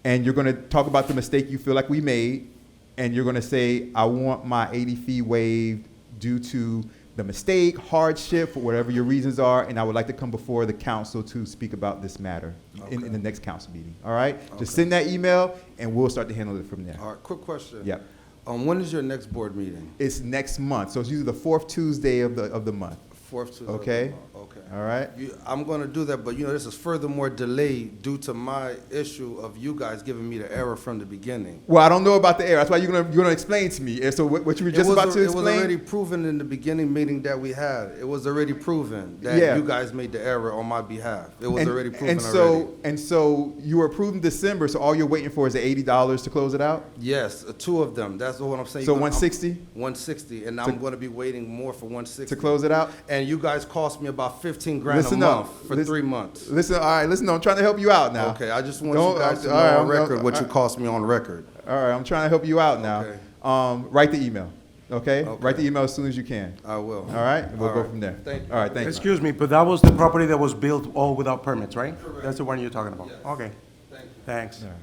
And you're going to talk about the mistake you feel like we made, and you're going to say, I want my 80 fee waived due to the mistake, hardship, for whatever your reasons are, and I would like to come before the council to speak about this matter in the next council meeting. All right? Just send that email, and we'll start to handle it from there. All right, quick question. Yep. When is your next board meeting? It's next month, so it's usually the fourth Tuesday of the month. Fourth Tuesday. Okay. Okay. All right. I'm going to do that, but this is furthermore delayed due to my issue of you guys giving me the error from the beginning. Well, I don't know about the error. That's why you're gonna explain to me. And so what you were just about to explain. It was already proven in the beginning meeting that we had. It was already proven that you guys made the error on my behalf. It was already proven already. And so you were approved in December. So all you're waiting for is the $80 to close it out. Yes, 2 of them. That's what I'm saying. So 160. 160, and I'm going to be waiting more for 160 to close it out. And you guys cost me about $15,000 a month for 3 months. Listen, all right, listen. I'm trying to help you out now. Okay, I just want you guys to know on record what you cost me on record. All right, I'm trying to help you out now. Okay. Write the email. Okay? Write the email as soon as you can. I will. All right, we'll go from there. Thank you. All right, thank you. Excuse me, but that was the property that was built all without permits, right? Correct. That's the one you're talking about. Yes. Okay. Thank you. Thanks. All right.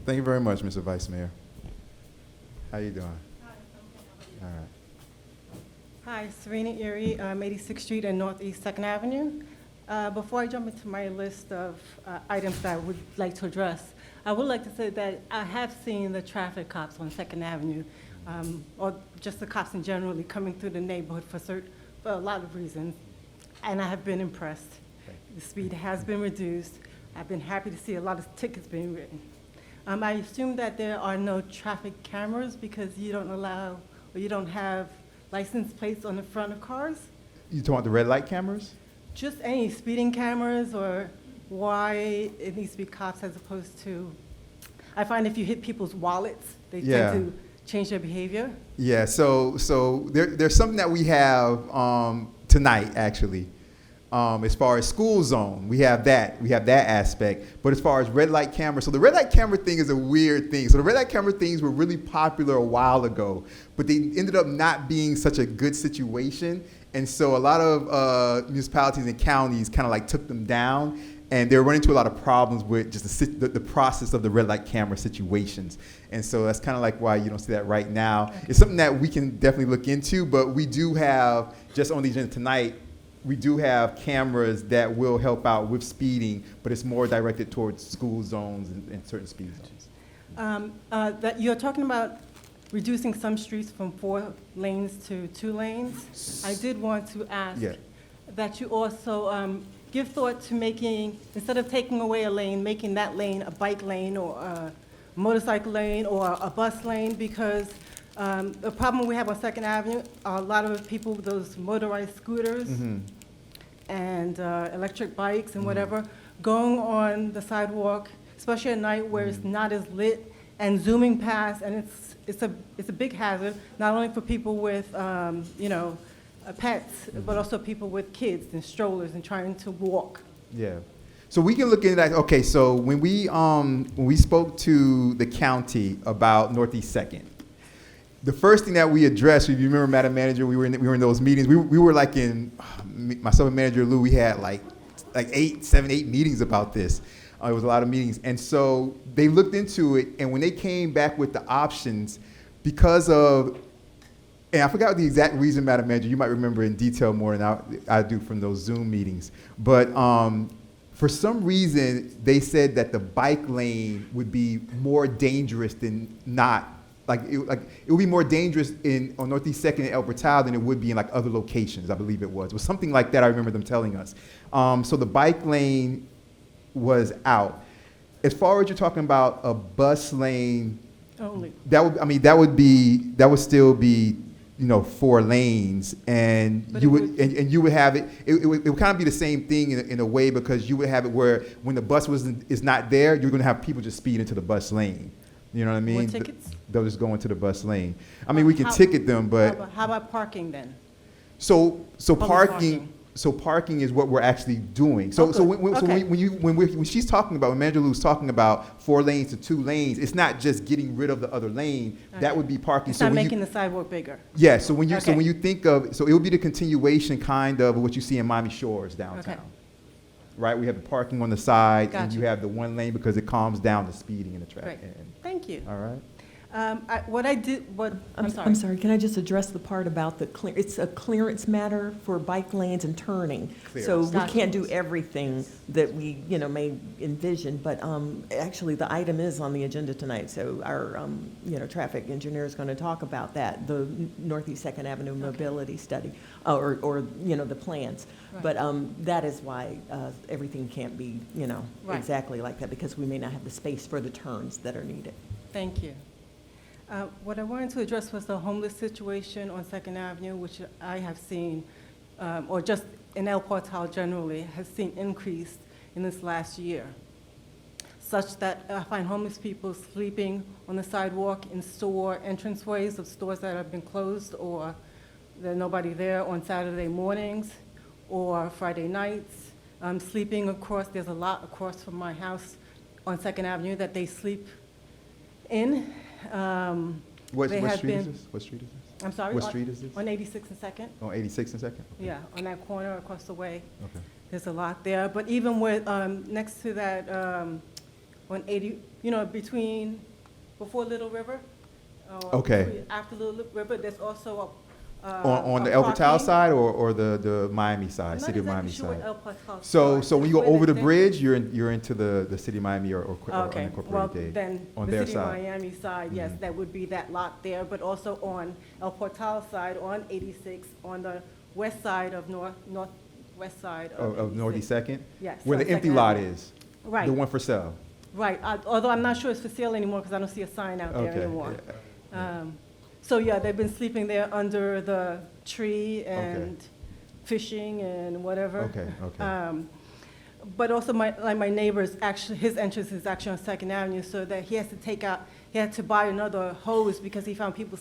Thank you very much, Mr. Vice Mayor. How you doing? All right. Hi, Serena Erie, 86th Street and Northeast 2nd Avenue. Before I jump into my list of items that I would like to address, I would like to say that I have seen the traffic cops on 2nd Avenue or just the cops in generally coming through the neighborhood for a lot of reasons, and I have been impressed. The speed has been reduced. I've been happy to see a lot of tickets being written. I assume that there are no traffic cameras because you don't allow, or you don't have license plates on the front of cars? You talking about the red light cameras? Just any speeding cameras, or why it needs to be cops as opposed to, I find if you hit people's wallets, they Yeah. tend to change their behavior. Yeah, so there's something that we have tonight, actually. As far as school zone, we have that aspect. But as far as red light camera, so the red light camera thing is a weird thing. So the red light camera things were really popular a while ago, but they ended up not being such a good situation. And so a lot of municipalities and counties kind of like took them down, and they're running into a lot of problems with just the process of the red light camera situations. And so that's kind of like why you don't see that right now. It's something that we can definitely look into, but we do have, just on the agenda tonight, we do have cameras that will help out with speeding, but it's more directed towards school zones and certain speed zones. That you're talking about reducing some streets from 4 lanes to 2 lanes. I did want to ask Yeah. that you also give thought to making, instead of taking away a lane, making that lane a bike lane or a motorcycle lane or a bus lane, because the problem we have on Second Avenue are a lot of people with those motorized scooters and electric bikes and whatever, going on the sidewalk, especially at night where it's not as lit, and zooming past, and it's a big hazard, not only for people with pets, but also people with kids and strollers and trying to walk. Yeah. So we can look into that. Okay, so when we spoke to the county about Northeast Second, the first thing that we addressed, if you remember, Madam Manager, we were in those meetings. We were like myself and Manager Lou, we had like 7, 8 meetings about this. It was a lot of meetings. And so they looked into it, and when they came back with the options, because of, and I forgot the exact reason, Madam Manager, you might remember in detail more than I do from those Zoom meetings. But for some reason, they said that the bike lane would be more dangerous than not. It would be more dangerous on Northeast Second and El Portal than it would be in like other locations, I believe it was. It was something like that, I remember them telling us. So the bike lane was out. As far as you're talking about a bus lane, Only. that would still be 4 lanes, and But you would have it. It would kind of be the same thing in a way, because you would have it where when the bus is not there, you're going to have people just speed into the bus lane. You know what I mean? More tickets? They'll just go into the bus lane. I mean, we can How- ticket them, but How about parking then? so Public parking. So parking is what we're actually doing. So Okay, when she's talking about, when Manager Lou's talking about 4 lanes to 2 lanes, it's not just getting rid of the other lane. That would be parking. It's So not when making the sidewalk bigger. yeah. So when you Okay. think of, so it would be the continuation kind of what you see in Miami Shores downtown. Okay. Right? We have the parking on the side, and Gotcha. you have the 1 lane because it calms down the speeding in the Great. traffic. Thank you. All right. I'm sorry, can I just address the part about it's a clearance matter for bike lanes and turning. So we Clearance. can't do everything that we, may envision, but actually, the item is on the agenda tonight, so our, traffic engineer is going to talk about that, the Northeast Second Avenue Mobility Study, or the plans. Right. But that is why everything can't be, Right. exactly like that, because we may not have the space for the turns that are needed. Thank you. What I wanted to address was the homeless situation on Second Avenue, which I have seen, or just in El Portal generally, has seen increase in this last year, such that I find homeless people sleeping on the sidewalk in store entranceways of stores that have been closed, or there's nobody there on Saturday mornings or Friday nights, sleeping across. There's a lot across from my house on Second Avenue that they sleep in. What They street have is been- this? What street is this? I'm sorry? What street is this? On 86 and Second. On 86 and Second? Okay. Yeah, on that corner across the way. Okay. There's a lot there. But even with, next to that, on 80, before Little River. Okay. After Little River, there's also On the of El Portal parking. side or the Miami I'm side, not city of exactly Miami sure side? what El Portal So starts. when you go Where over they- the bridge, you're into the city of Miami or Okay, well, unincorporated Dade, then, on the their city of side. Miami side, yes, Mhm. that would be that lot there, but also on El Portal side, on 86, on the west side of northwest side of Of Northeast 86. Second? Yes. Where on the empty Second lot Avenue. is? Right. The one for sale? Right, although I'm not sure it's for sale anymore, because I don't see a sign out there Okay, anymore. yeah. So, yeah, they've been sleeping there under the tree and fishing and whatever. Okay, okay. But also my neighbor's actually, his entrance is actually on Second Avenue, so that he has to he had to buy another hose because he found people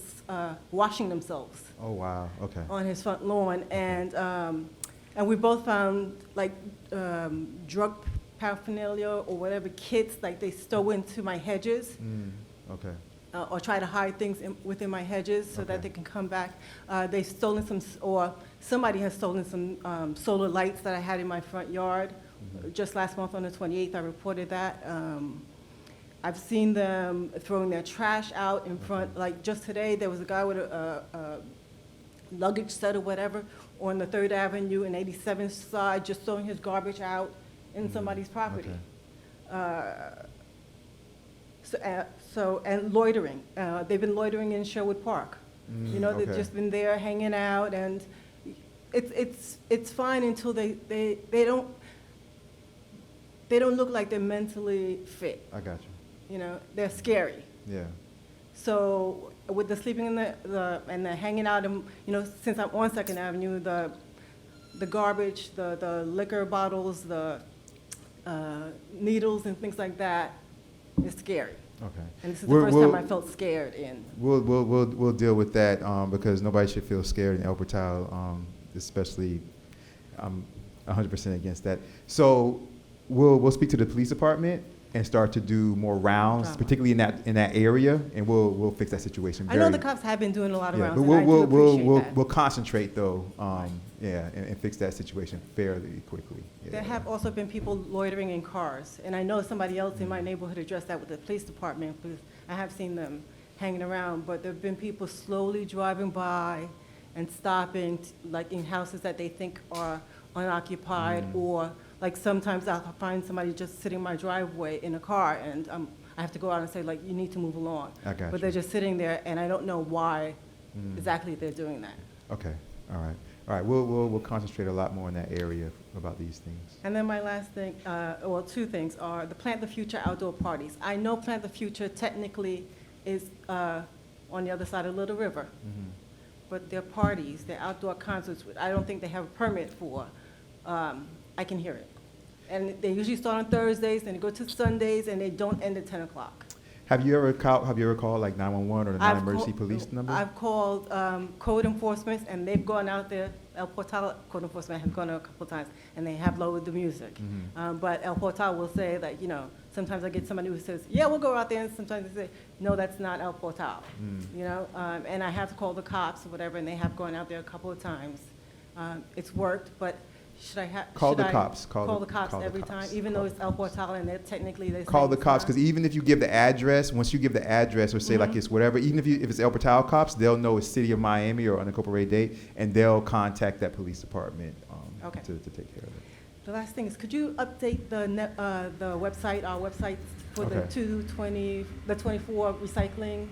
washing themselves Oh, wow, okay. on his front lawn. And we both found like drug paraphernalia or whatever kits, like they stow into my hedges. Okay. Or try to hide things within my hedges so that they can come back. They've stolen or somebody has stolen some solar lights that I had in my front yard. Just last month on the 28th, I reported that. I've seen them throwing their trash out in front, like just today, there was a guy with a luggage set or whatever on the 3rd Avenue and 87th side, just throwing his garbage out in somebody's property. And loitering. They've been loitering in Sherwood Park. You know, they've okay. just been there hanging out, and it's fine until they don't look like they're mentally fit. I got you. You know, they're scary. Yeah. So with the sleeping in and the hanging out, and you know, since I'm on Second Avenue, the garbage, the liquor bottles, the needles and things like that is scary. Okay. And this is the first time I felt scared in. We'll deal with that because nobody should feel scared in El Portal, especially. I'm 100% against that. So we'll speak to the police department and start to do more rounds, particularly in that area, and we'll fix that situation. I know the cops have been doing a lot of rounds, but and I do appreciate that. we'll concentrate though, and fix that situation fairly quickly. Yeah. There have also been people loitering in cars, and I know somebody else in my neighborhood addressed that with the police department, because I have seen them hanging around, but there have been people slowly driving by and stopping, like in houses that they think are unoccupied, or like sometimes I'll find somebody just sitting in my driveway in a car, and I have to go out and say, like, you need to move along. I got But they're just sitting there, and I don't know why exactly they're doing that. Okay. All right. We'll concentrate a lot more in that area about these things. And then my last thing, well, two things are the Plant the Future outdoor parties. I know Plant the Future technically is on the other side of Little River, but their parties, their outdoor concerts, I don't think they have a permit for. I can hear it. And they usually start on Thursdays, and they go to Sundays, and they don't end at 10 o'clock. Have you ever called like 911 or the non-emergency police number? I've called code enforcement, and they've gone out there. El Portal code enforcement has gone out a couple of times, and they have lowered the music. But El Portal will say that, you know, sometimes I get somebody who says, yeah, we'll go out there, and sometimes they say, no, that's not El Portal. You know, and I have to call the cops or whatever, and they have gone out there a couple of times. It's worked, but should I Call the cops. Call the cops call the every cops. time, even though it's El Portal and they're technically they Call say the it's cops, not? because even if you give the address, once you give the address or say like it's whatever, even if it's El Portal cops, they'll know it's City of Miami or unincorporated Dade, and they'll contact that police department Okay. to take care of it. The last thing is, could you update the website, our website for the Okay. the 24 recycling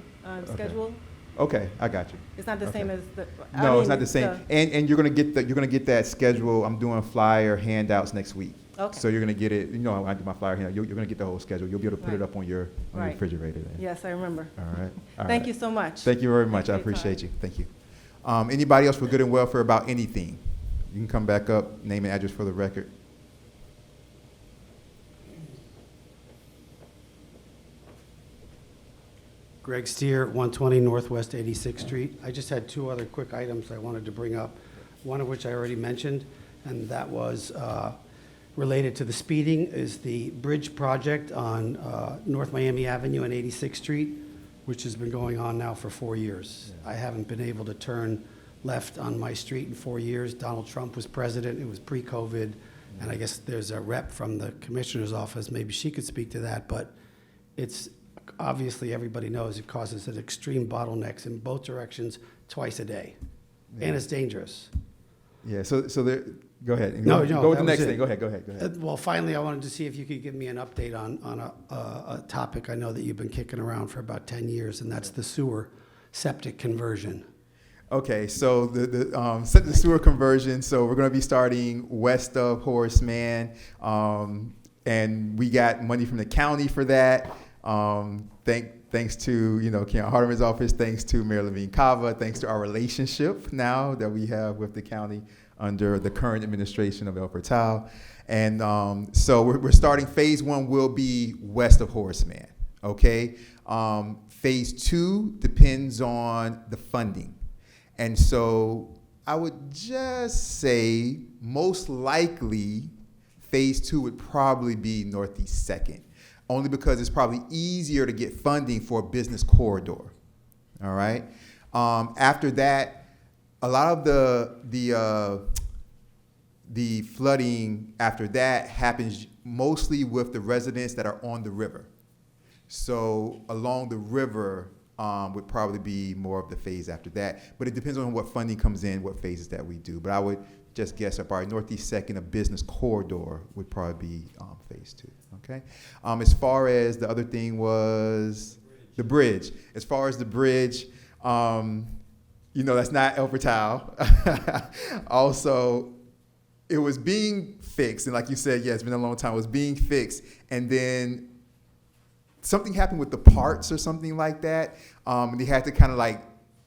schedule? Okay, I got you. It's not the Okay. same as the. No, it's not the same. And you're gonna get that schedule. I'm doing flyer handouts next week. Okay. So you're gonna get it. You know, I do my flyer handout. You're gonna get the whole schedule. You'll be able to put it Right. up on your Right. refrigerator. Then. Yes, I remember. All right. All Thank right. you so much. Thank you very much. I Thank you for your appreciate you. Thank you. Anybody else for good and welfare about anything? You can come back up. Name and address for the record. Greg Steer, 120 Northwest 86th Street. I just had two other quick items I wanted to bring up, one of which I already mentioned, and that was related to the speeding, is the bridge project on North Miami Avenue and 86th Street, which has been going on now for 4 years. I haven't been able to turn left on my street in 4 years. Donald Trump was president. It was pre-COVID, and I guess there's a rep from the commissioner's office. Maybe she could speak to that, but it's obviously everybody knows it causes an extreme bottlenecks in both directions twice a day. and it's dangerous. Yeah, so there, go ahead. No, Go with that the next was it. thing. Go ahead. Well, finally, I wanted to see if you could give me an update on a topic I know that you've been kicking around for about 10 years, and that's the sewer septic conversion. Okay, so the sewer conversion, so we're gonna be starting west of Horace Mann, and we got money from the county for that. Thanks to, Keon Hardeman's office, thanks to Mayor Levine Cava, thanks to our relationship now that we have with the county under the current administration of El Portal. And so we're starting, phase 1 will be west of Horace Mann, okay? Phase 2 depends on the funding. And so I would just say most likely phase 2 would probably be Northeast 2nd, only because it's probably easier to get funding for a business corridor, all right? After that, a lot of the flooding after that happens mostly with the residents that are on the river. So along the river would probably be more of the phase after that. But it depends on what funding comes in, what phases that we do. But I would just guess up our Northeast 2nd, a business corridor would probably be phase 2, okay? As far as the other thing was the bridge. As far as the bridge, that's not El Portal. Also, it was being fixed, and like you said, yeah, it's been a long time, it was being fixed, and then something happened with the parts or something like that, and they had to kind of like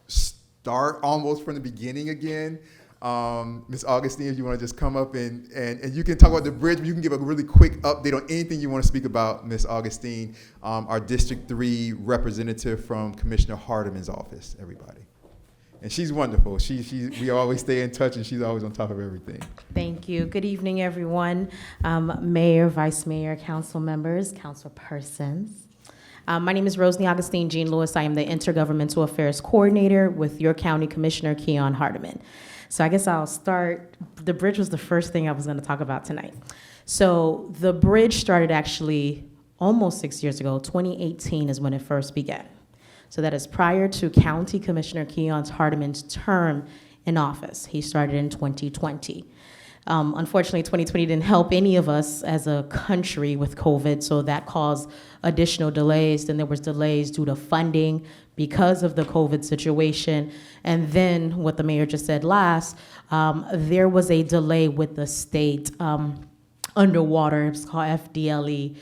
start almost from the beginning again. Ms. Augustine, if you want to just come up and you can talk about the bridge, but you can give a really quick update on anything you want to speak about, Ms. Augustine, our District 3 representative from Commissioner Hardeman's office, everybody. And she's wonderful. We always stay in touch, and she's always on top of everything. Thank you. Good evening, everyone. Mayor, Vice Mayor, council members, council persons. My name is Rosalie Augustine Jean Lewis. I am the Intergovernmental Affairs Coordinator with your County Commissioner, Keon Hardeman. So I guess I'll start. The bridge was the first thing I was going to talk about tonight. So the bridge started actually almost 6 years ago. 2018 is when it first began. So that is prior to County Commissioner Keon Hardeman's term in office. He started in 2020. Unfortunately, 2020 didn't help any of us as a country with COVID, so that caused additional delays. Then there was delays due to funding because of the COVID situation. And then what the mayor just said last, there was a delay with the state underwater, it's called FDLE.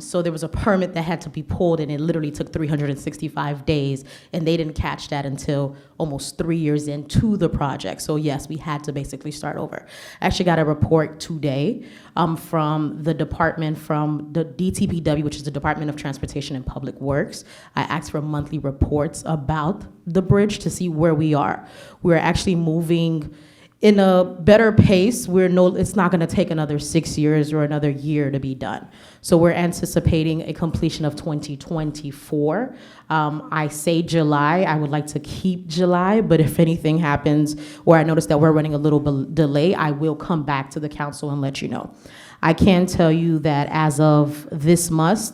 So there was a permit that had to be pulled, and it literally took 365 days, and they didn't catch that until almost 3 years into the project. So yes, we had to basically start over. I actually got a report today from the department, from the DTPW, which is the Department of Transportation and Public Works. I asked for monthly reports about the bridge to see where we are. We're actually moving in a better pace. It's not gonna take another 6 years or another year to be done. So we're anticipating a completion of 2024. I say July, I would like to keep July, but if anything happens or I notice that we're running a little delay, I will come back to the council and let you know. I can tell you that as of this month,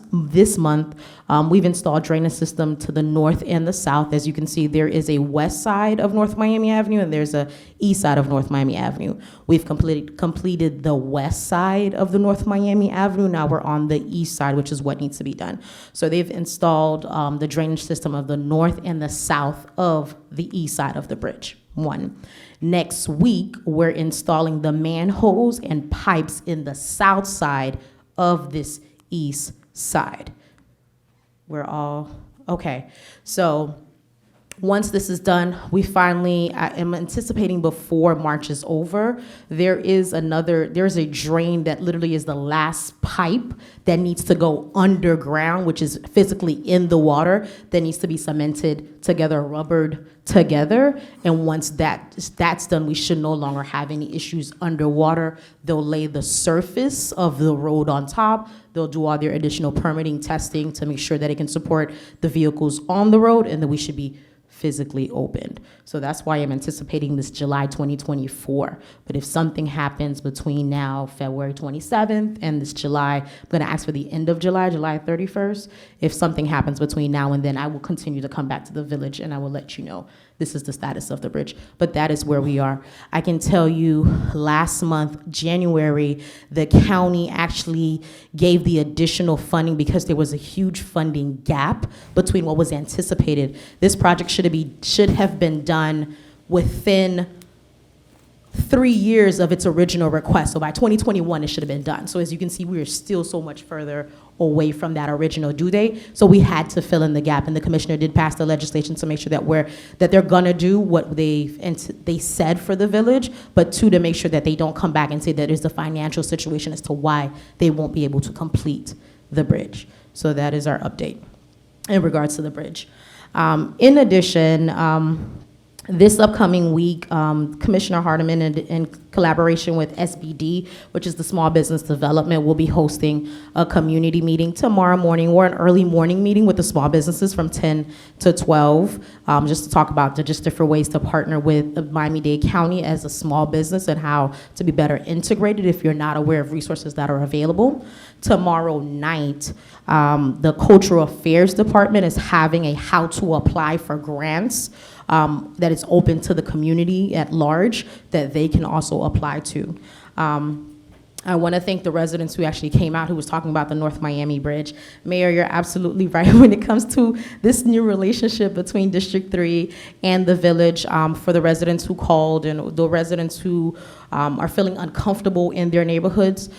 we've installed drainage system to the north and the south. As you can see, there is a west side of North Miami Avenue and there's a east side of North Miami Avenue. We've completed the west side of the North Miami Avenue. Now we're on the east side, which is what needs to be done. So they've installed the drainage system of the north and the south of the east side of the bridge. One. Next week, we're installing the manholes and pipes in the south side of this east side. We're all, okay. So once this is done, I am anticipating before March is over, there's a drain that literally is the last pipe that needs to go underground, which is physically in the water, that needs to be cemented together, rubbered together. And once that's done, we should no longer have any issues underwater. They'll lay the surface of the road on top. They'll do all their additional permitting testing to make sure that it can support the vehicles on the road, and then we should be physically opened. So that's why I'm anticipating this July 2024. But if something happens between now, February 27th, and this July, I'm gonna ask for the end of July, July 31st. If something happens between now and then, I will continue to come back to the village and I will let you know this is the status of the bridge. But that is where we are. I can tell you last month, January, the county actually gave the additional funding because there was a huge funding gap between what was anticipated. This project should have been done within 3 years of its original request. So by 2021, it should have been done. So as you can see, we are still so much further away from that original due date. So we had to fill in the gap, and the commissioner did pass the legislation to make sure that they're gonna do what they said for the village, but two, to make sure that they don't come back and say that there's a financial situation as to why they won't be able to complete the bridge. So that is our update in regards to the bridge. In addition, this upcoming week, Commissioner Hardiman, in collaboration with SBD, which is the Small Business Development, will be hosting a community meeting tomorrow morning, or an early morning meeting with the small businesses from 10 to 12, just to talk about just different ways to partner with Miami-Dade County as a small business and how to be better integrated if you're not aware of resources that are available. Tomorrow night, the Cultural Affairs Department is having a how to apply for grants that is open to the community at large that they can also apply to. I want to thank the residents who actually came out, who was talking about the North Miami Bridge. Mayor, you're absolutely right when it comes to this new relationship between District 3 and the village. For the residents who called and the residents who are feeling uncomfortable in their neighborhoods,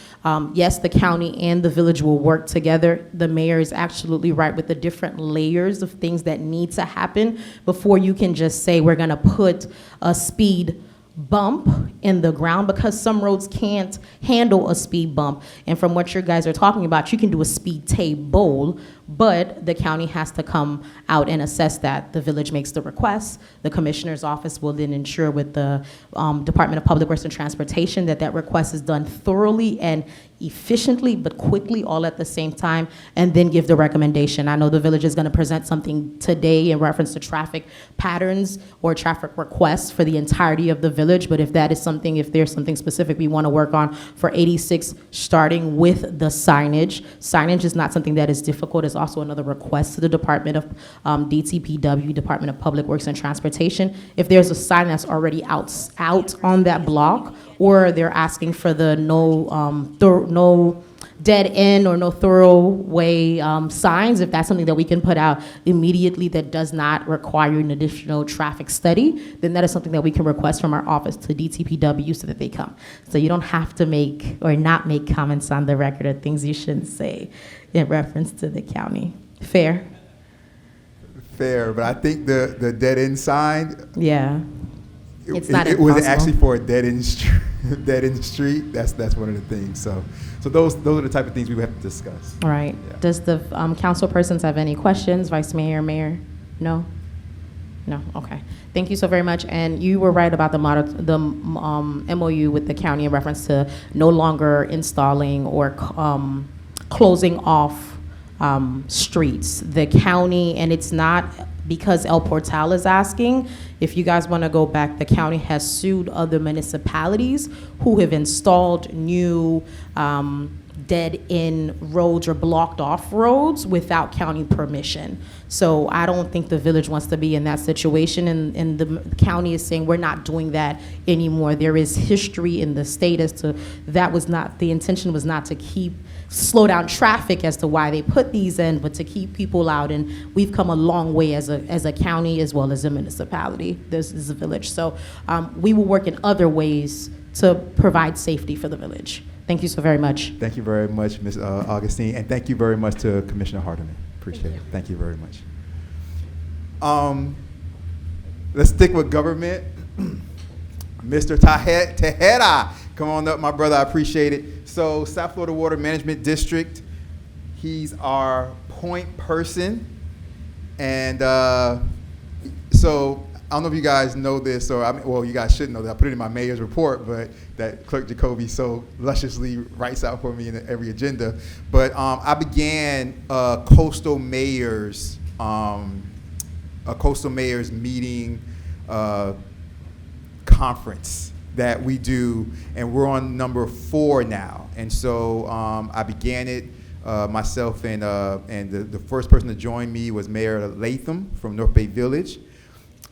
yes, the county and the village will work together. The mayor is absolutely right with the different layers of things that need to happen before you can just say we're going to put a speed bump in the ground, because some roads can't handle a speed bump. And from what you guys are talking about, you can do a speed table, but the county has to come out and assess that. The village makes the request. The commissioner's office will then ensure with the Department of Public Works and Transportation that that request is done thoroughly and efficiently, but quickly, all at the same time, and then give the recommendation. I know the village is going to present something today in reference to traffic patterns or traffic requests for the entirety of the village, but if that is something, if there's something specific we want to work on for 86, starting with the signage. Signage is not something that is difficult. It's also another request to the Department of DTPW, Department of Public Works and Transportation. If there's a sign that's already out on that block, or they're asking for the no dead end or no thoroughway signs, if that's something that we can put out immediately that does not require an additional traffic study, then that is something that we can request from our office to DTPW so that they come. So you don't have to make or not make comments on the record of things you shouldn't say in reference to the county. Fair? Fair, but I think the dead end sign. Yeah. It's not it was impossible. actually for a dead end street. That's one of the things. So those are the type of things we would have to discuss. All right. Yeah. Does the council persons have any questions? Vice Mayor, Mayor? No? No? Okay. Thank you so very much. And you were right about the MOU with the county in reference to no longer installing or closing off streets. The county, and it's not because El Portal is asking. If you guys want to go back, the county has sued other municipalities who have installed new dead-end roads or blocked-off roads without county permission. So I don't think the village wants to be in that situation, and the county is saying we're not doing that anymore. There is history in the state as to that was not, the intention was not to slow down traffic as to why they put these in, but to keep people out. And we've come a long way as a county as well as a municipality. This is a village. So we will work in other ways to provide safety for the village. Thank you so very much. Thank you very much, Ms. Augustine, and thank you very much to Commissioner Hardiman. Appreciate it. Thank you very much. Let's stick with government. Mr. Tejera, come on up, my brother. I appreciate it. So South Florida Water Management District, he's our point person. And so I don't know if you guys know this, or well, you guys should know that. I put it in my mayor's report, but that Clerk Jacoby so lusciously writes out for me in every agenda. But I began a coastal mayors meeting conference that we do, and we're on number 4 now. And so I began it myself, and the first person to join me was Mayor Latham from North Bay Village.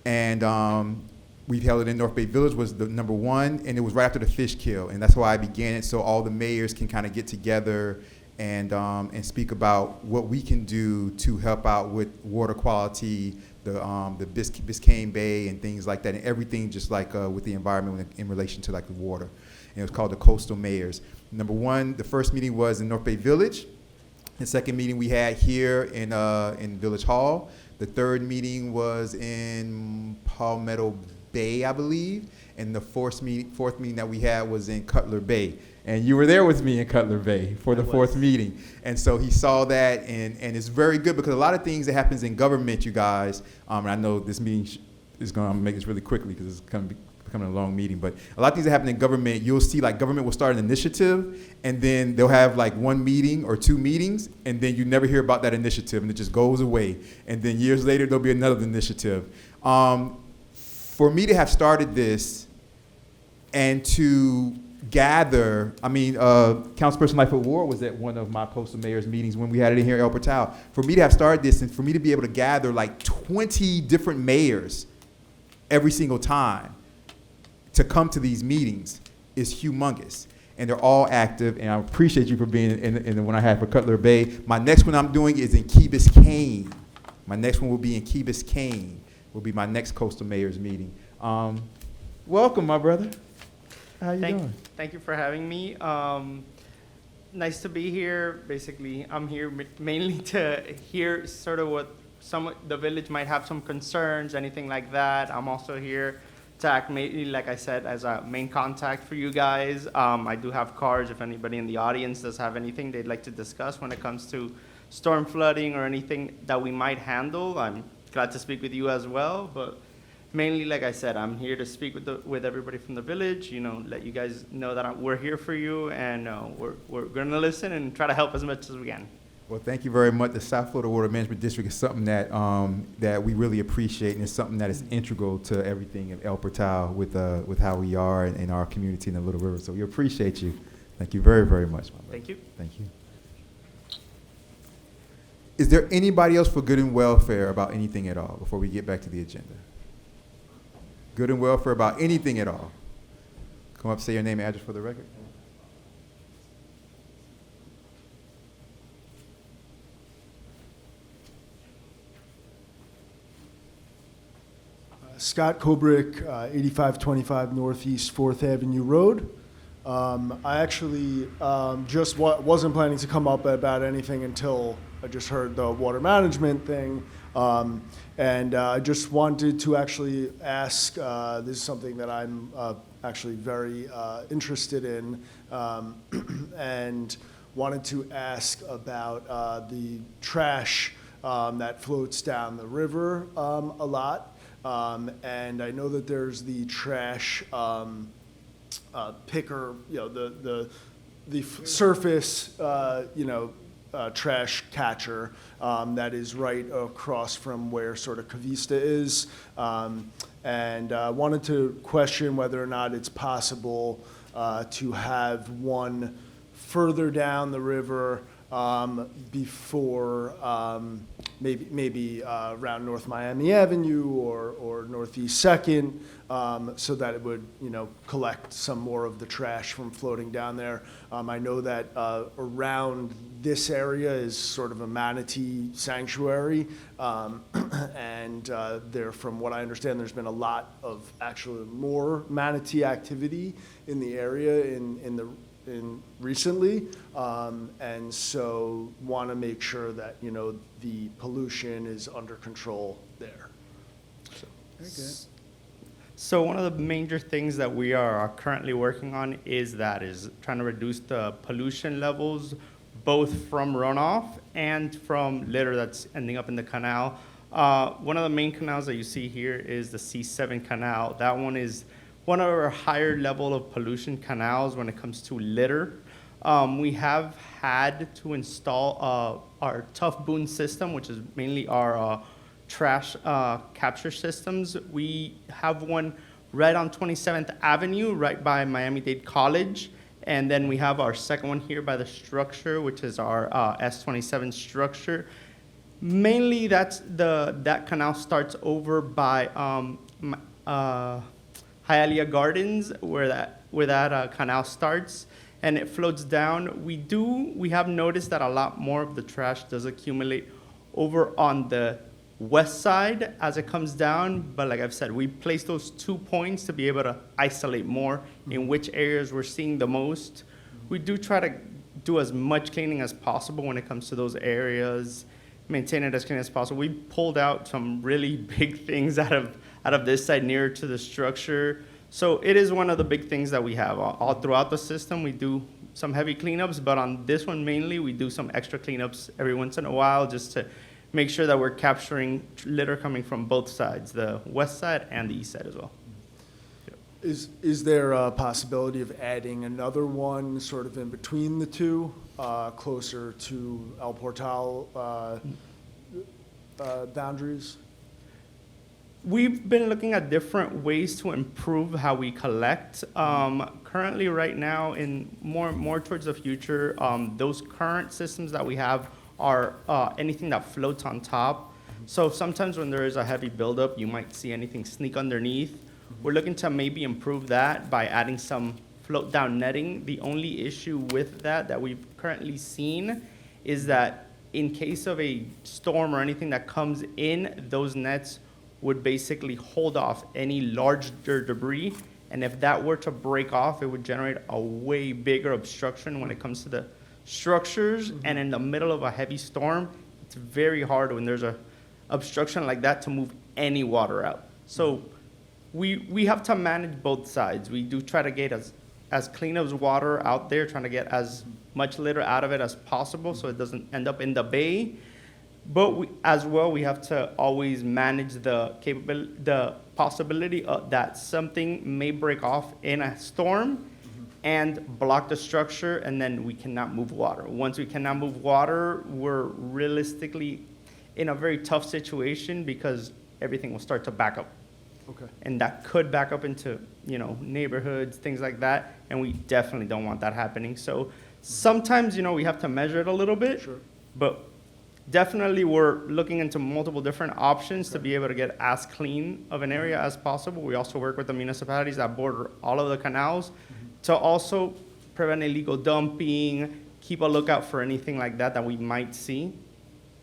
And we've held it in North Bay Village was the number one, and it was right after the fish kill, and that's why I began it, so all the mayors can kind of get together and speak about what we can do to help out with water quality, the Biscayne Bay and things like that, and everything just like with the environment in relation to like the water. And it was called the Coastal Mayors. Number one, the first meeting was in North Bay Village. The second meeting we had here in Village Hall. The third meeting was in Palmetto Bay, I believe. And the fourth meeting that we had was in Cutler Bay. And you were there with me in Cutler Bay for the fourth meeting. And so he saw that, and it's very good because a lot of things that happens in government, you guys, and I know this meeting is going to make this really quickly because it's going to be becoming a long meeting, but a lot of things that happen in government, you'll see like government will start an initiative, and then they'll have like one meeting or two meetings, and then you never hear about that initiative, and it just goes away. And then years later, there'll be another initiative. For me to have started this and to gather, I mean, Councilperson Lightfoot Ward was at one of my Coastal Mayors meetings when we had it in here at El Portal. For me to have started this and for me to be able to gather like 20 different mayors every single time to come to these meetings is humongous. And they're all active, and I appreciate you for being in the one I had for Cutler Bay. My next one I'm doing is in Key Biscayne. My next one will be in Key Biscayne, will be my next Coastal Mayors meeting. Welcome, my brother. How you doing? Thank you for having me. Nice to be here. Basically, I'm here mainly to hear sort of what the village might have some concerns, anything like that. I'm also here to act, maybe, like I said, as a main contact for you guys. I do have cards if anybody in the audience does have anything they'd like to discuss when it comes to storm flooding or anything that we might handle. I'm glad to speak with you as well, but mainly, like I said, I'm here to speak with everybody from the village, let you guys know that we're here for you, and we're going to listen and try to help as much as we can. Well, thank you very much. The South Florida Water Management District is something that that we really appreciate, and it's something that is integral to everything in El Portal with how we are in our community in the Little River. So we appreciate you. Thank you very, very much, my brother. Thank you. Thank you. Is there anybody else for good and welfare about anything at all before we get back to the agenda? Good and welfare about anything at all? Come up, say your name and address for the record. Scott Kubrick, 8525 Northeast 4th Avenue Road. I actually just wasn't planning to come up about anything until I just heard the water management thing. And I just wanted to actually ask, this is something that I'm actually very interested in, and wanted to ask about the trash that floats down the river a lot. And I know that there's the trash picker, the surface, trash catcher that is right across from where sort of Cavista is. And wanted to question whether or not it's possible to have one further down the river before maybe around North Miami Avenue or Northeast 2nd, so that it would, collect some more of the trash from floating down there. I know that around this area is sort of a manatee sanctuary, and there, from what I understand, there's been a lot of actually more manatee activity in the area in recently, and so want to make sure that the pollution is under control there. So, very good. So one of the major things that we are currently working on is trying to reduce the pollution levels, both from runoff and from litter that's ending up in the canal. One of the main canals that you see here is the C7 canal. That one is one of our higher level of pollution canals when it comes to litter. We have had to install our Tough Boon system, which is mainly our trash capture systems. We have one right on 27th Avenue, right by Miami-Dade College. And then we have our second one here by the structure, which is our S27 structure. Mainly, that canal starts over by Hialeah Gardens, where that canal starts, and it floats down. We have noticed that a lot more of the trash does accumulate over on the west side as it comes down. But like I've said, we place those 2 points to be able to isolate more in which areas we're seeing the most. We do try to do as much cleaning as possible when it comes to those areas, maintain it as clean as possible. We pulled out some really big things out of this side nearer to the structure. So it is one of the big things that we have. All throughout the system, we do some heavy cleanups, but on this one mainly, we do some extra cleanups every once in a while just to make sure that we're capturing litter coming from both sides, the west side and the east side as well. Is there a possibility of adding another one sort of in between the two, closer to El Portal boundaries? We've been looking at different ways to improve how we collect. Currently, right now, in more towards the future, those current systems that we have are anything that floats on top. So sometimes when there is a heavy buildup, you might see anything sneak underneath. We're looking to maybe improve that by adding some float down netting. The only issue with that we've currently seen is that in case of a storm or anything that comes in, those nets would basically hold off any larger debris. And if that were to break off, it would generate a way bigger obstruction when it comes to the structures. And in the middle of a heavy storm, it's very hard when there's a obstruction like that to move any water out. So we have to manage both sides. We do try to get as clean as water out there, trying to get as much litter out of it as possible so it doesn't end up in the bay. But we have to always manage the possibility that something may break off in a storm and block the structure, and then we cannot move water. Once we cannot move water, we're realistically in a very tough situation because everything will start to back up. Okay. And that could back up into, neighborhoods, things like that, and we definitely don't want that happening. So sometimes, we have to measure it a little bit, Sure. but definitely we're looking into multiple different options to be able to get as clean of an area as possible. We also work with the municipalities that border all of the canals to also prevent illegal dumping, keep a lookout for anything like that we might see.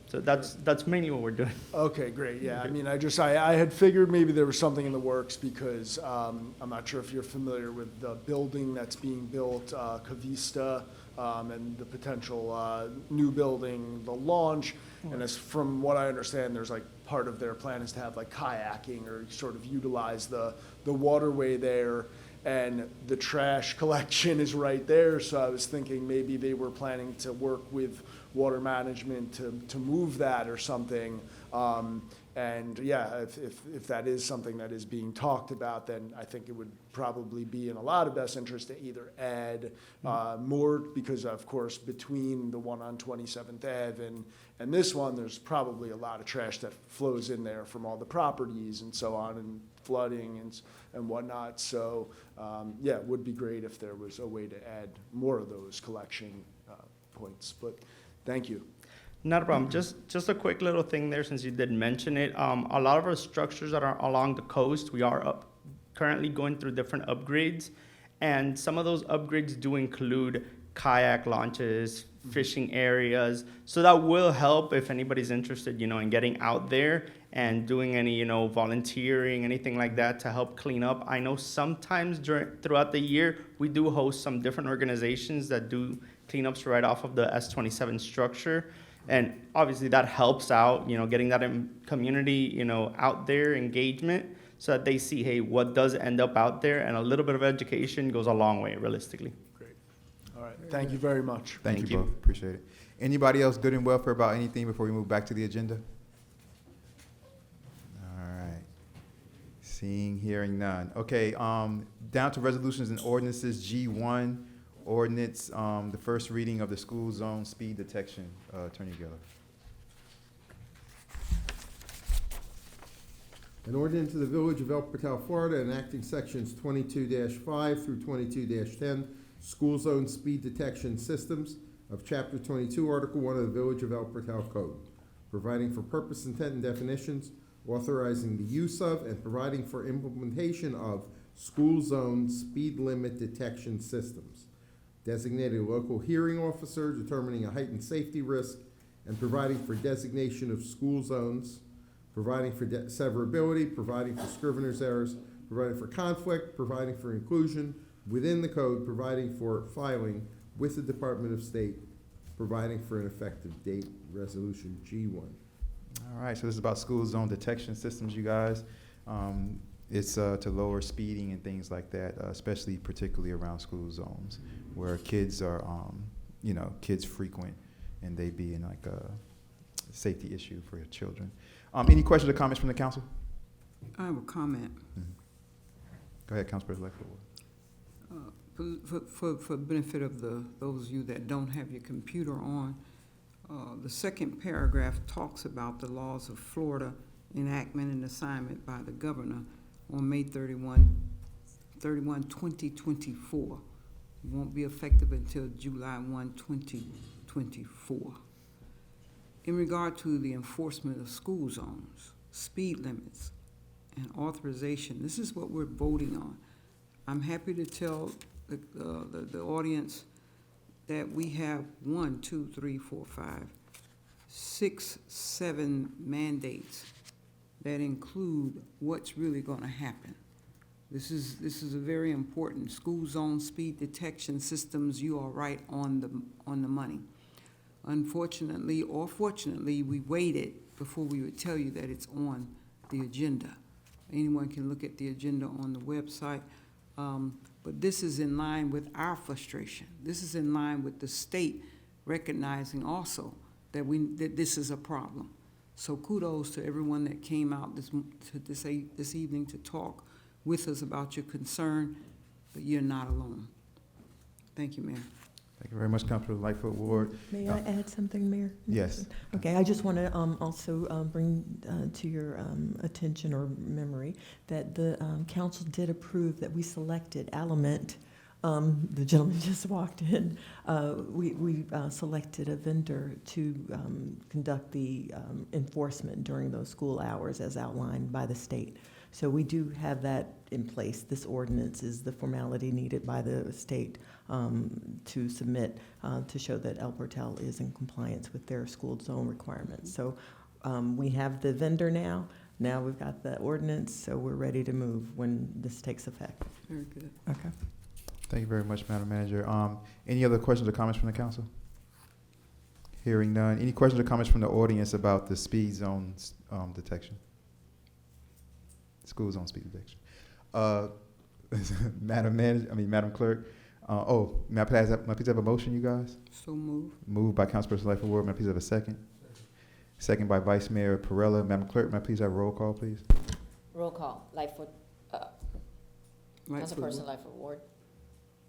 So that's mainly what we're doing. Okay, great, yeah, I mean, I had figured maybe there was something in the works because I'm not sure if you're familiar with the building that's being built, Cavista, and the potential new building, the launch. And as from what I understand, there's like part of their plan is to have like kayaking or sort of utilize the waterway there. And the trash collection is right there, so I was thinking maybe they were planning to work with water management to move that or something. And yeah, if that is something that is being talked about, then I think it would probably be in a lot of best interest to either add more, because of course, between the one on 27th Ave and this one, there's probably a lot of trash that flows in there from all the properties and so on, and flooding and whatnot. So yeah, it would be great if there was a way to add more of those collection points, but thank you. Not a problem. Just a quick little thing there, since you did mention it. A lot of our structures that are along the coast, we are currently going through different upgrades, and some of those upgrades do include kayak launches, fishing areas. So that will help if anybody's interested, in getting out there and doing any, volunteering, anything like that to help clean up. I know sometimes throughout the year, we do host some different organizations that do cleanups right off of the S27 structure. And obviously that helps out, getting that in community, out there engagement, so that they see, hey, what does end up out there, and a little bit of education goes a long way, realistically. Great. All right. Thank you very much. Thank you both. Appreciate it. Anybody else good and welfare about anything before we move back to the agenda? All right. Seeing, hearing none. Okay, down to resolutions and ordinances. G1, ordinance, the first reading of the school zone speed detection. Attorney Geller. An ordinance of the Village of El Portal, Florida, enacting sections 22-5 through 22-10, school zone speed detection systems of Chapter 22, Article 1 of the Village of El Portal Code. providing for purpose, intent, and definitions, authorizing the use of and providing for implementation of school zone speed limit detection systems, designating a local hearing officer, determining a heightened safety risk, and providing for designation of school zones, providing for severability, providing for scrivener's errors, providing for conflict, providing for inclusion within the code, providing for filing with the Department of State, providing for an effective date, resolution G1. All right, so this is about school zone detection systems, you guys. It's to lower speeding and things like that, especially particularly around school zones where kids are, kids frequent and they be in like a safety issue for your children. Any questions or comments from the council? I have a comment. Go ahead, Councilperson Lightfoot. For benefit of those of you that don't have your computer on, the second paragraph talks about the laws of Florida enactment and assignment by the governor on May 31, 2024. It won't be effective until July 1, 2024. In regard to the enforcement of school zones, speed limits, and authorization, this is what we're voting on. I'm happy to tell the audience that we have 1, 2, 3, 4, 5, 6, 7 mandates that include what's really going to happen. This is a very important school zone speed detection systems. You are right on the money. Unfortunately or fortunately, we waited before we would tell you that it's on the agenda. Anyone can look at the agenda on the website. But this is in line with our frustration. This is in line with the state recognizing also that this is a problem. So kudos to everyone that came out this evening to talk with us about your concern, but you're not alone. Thank you, Mayor. Thank you very much, Councilor Lightfoot Ward. May I add something, Mayor? Yes. Okay, I just want to also bring to your attention or memory that the council did approve that we selected Element. The gentleman just walked in. We selected a vendor to conduct the enforcement during those school hours as outlined by the state. So we do have that in place. This ordinance is the formality needed by the state to submit to show that El Portal is in compliance with their school zone requirements. So we have the vendor now. Now we've got the ordinance, so we're ready to move when this takes effect. Very good. Okay. Thank you very much, Madam Manager. Any other questions or comments from the council? Hearing none. Any questions or comments from the audience about the speed zone detection? School zone speed detection. Madam Clerk. May I please have a motion, you guys? So moved. Moved by Councilperson Lightfoot Ward. May I please have a second? Second by Vice Mayor Perrella. Madam Clerk, may I please have a roll call, please? Roll call. Lightfoot, Councilperson Lightfoot Ward.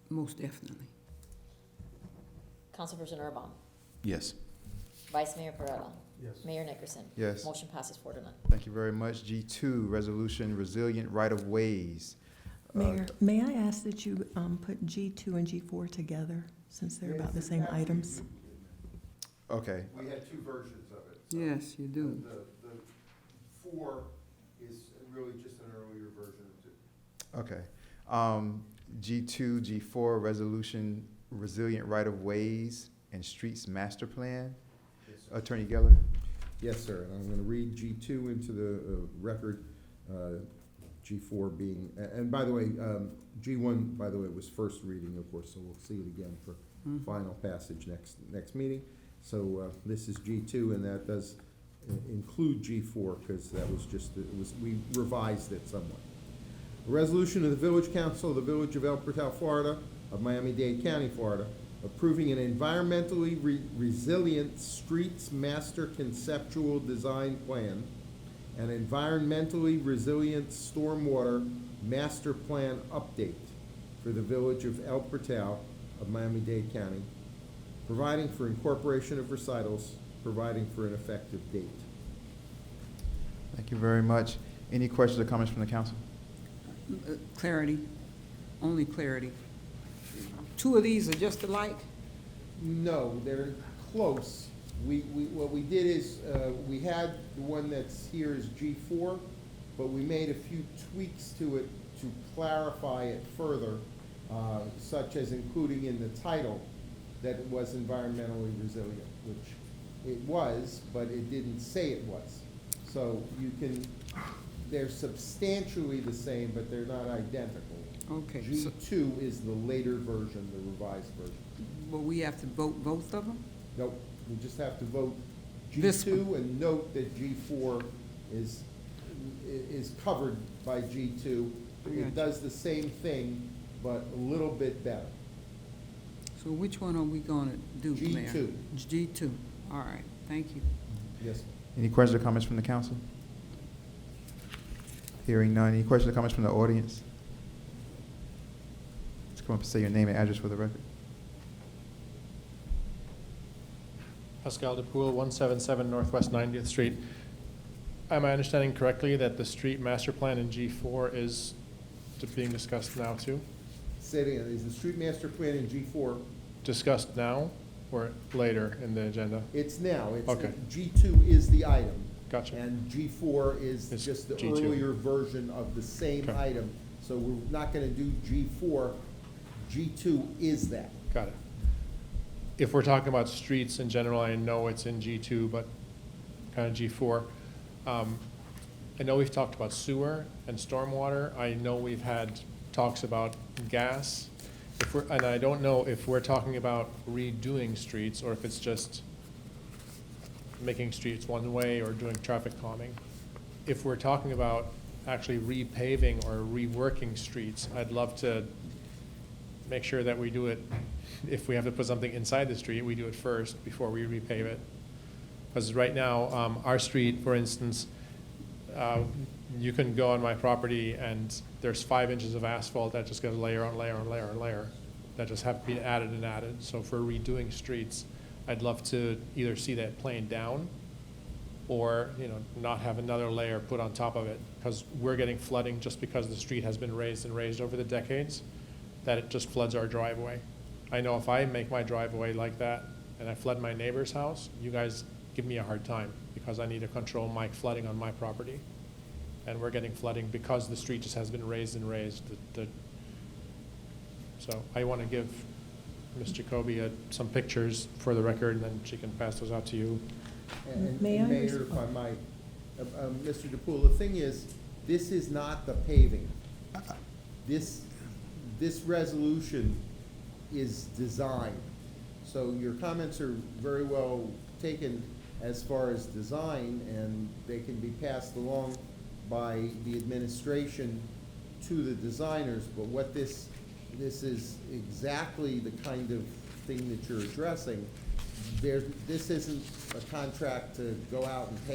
Most definitely. Councilperson Urban. Yes. Vice Mayor Perrella. Yes. Mayor Nickerson. Yes. Motion passes 4-0. Thank you very much. G2, Resolution Resilient Right-of-Ways. Mayor, may I ask that you put G2 and G4 together since they're about the same items? Okay. We had two versions of it. So Yes, you do. The 4 is really just an earlier version of 2. Okay. G2, G4, Resolution Resilient Right-of-Ways and Streets Master Plan. Yes, sir. Attorney Geller. Yes, sir, and I'm going to read G2 into the record, G4 being, and by the way, G1, by the way, was first reading, of course, so we'll see it again for final passage next meeting. So this is G2, and that does include G4, because that was just, we revised it somewhat. A resolution of the Village Council of the Village of El Portal, Florida, of Miami-Dade County, Florida, approving an environmentally resilient streets master conceptual design plan, an environmentally resilient stormwater master plan update for the Village of El Portal of Miami-Dade County, providing for incorporation of recitals, providing for an effective date. Thank you very much. Any questions or comments from the council? Clarity, only clarity. 2 of these are just alike? No, they're close, What we did is, we had the one that's here is G4, but we made a few tweaks to it to clarify it further, such as including in the title that it was environmentally resilient, which it was, but it didn't say it was. So you can, they're substantially the same, but they're not identical. Okay. G2 is the later version, the revised version. But we have to vote both of them? Nope, we just have to vote This G2 and note that G4 is covered by G2. It does the same thing, but a little bit better. So which one are we gonna do, Mayor? G2. G2, all right, thank you. Yes. Any questions or comments from the council? Hearing none. Any questions or comments from the audience? Let's come up and say your name and address for the record. Pascal DePoule, 177 Northwest 90th Street. Am I understanding correctly that the street master plan in G4 is being discussed now too? Say it again, is the street master plan in G4? Discussed now or later in the agenda? It's now. It's Okay. G2 is the item. Gotcha. And G4 is It's just the G2. earlier version of the same Okay. item. So we're not gonna do G4. G2 is that. Got it. If we're talking about streets in general, I know it's in G2, but kind of G4. I know we've talked about sewer and stormwater. I know we've had talks about gas. And I don't know if we're talking about redoing streets or if it's just making streets one way or doing traffic calming. If we're talking about actually repaving or reworking streets, I'd love to make sure that we do it. If we have to put something inside the street, we do it first before we repave it. Because right now, our street, for instance, you can go on my property and there's 5 inches of asphalt that just goes layer on layer on layer on layer that just have been added and added. So for redoing streets, I'd love to either see that plane down or, not have another layer put on top of it. Because we're getting flooding just because the street has been raised and raised over the decades, that it just floods our driveway. I know if I make my driveway like that and I flood my neighbor's house, you guys give me a hard time because I need to control my flooding on my property. And we're getting flooding because the street just has been raised and raised. So I want to give Ms. Jacoby some pictures for the record, and then she can pass those out to you. And May I Mayor, if respond? I might, Mr. DePoole, the thing is, this is not the paving. This resolution is design. So your comments are very well taken as far as design, and they can be passed along by the administration to the designers. But what this is exactly the kind of thing that you're addressing. This isn't a contract to go out and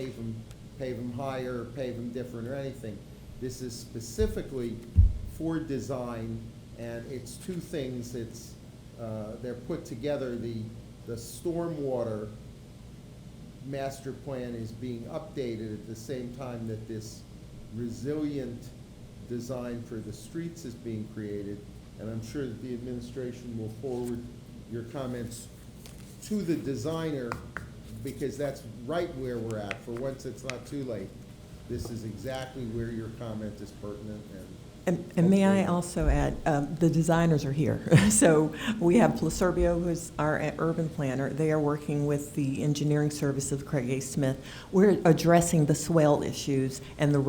pave them higher, pave them different or anything. This is specifically for design, and it's two things. It's they're put together. The stormwater master plan is being updated at the same time that this resilient design for the streets is being created. And I'm sure that the administration will forward your comments to the designer, because that's right where we're at. For once, it's not too late. This is exactly where your comment is pertinent. And may I also add, the designers are here. So we have Placerbio, who's our urban planner. They are working with the engineering service of Craig A. Smith. We're addressing the swell issues and the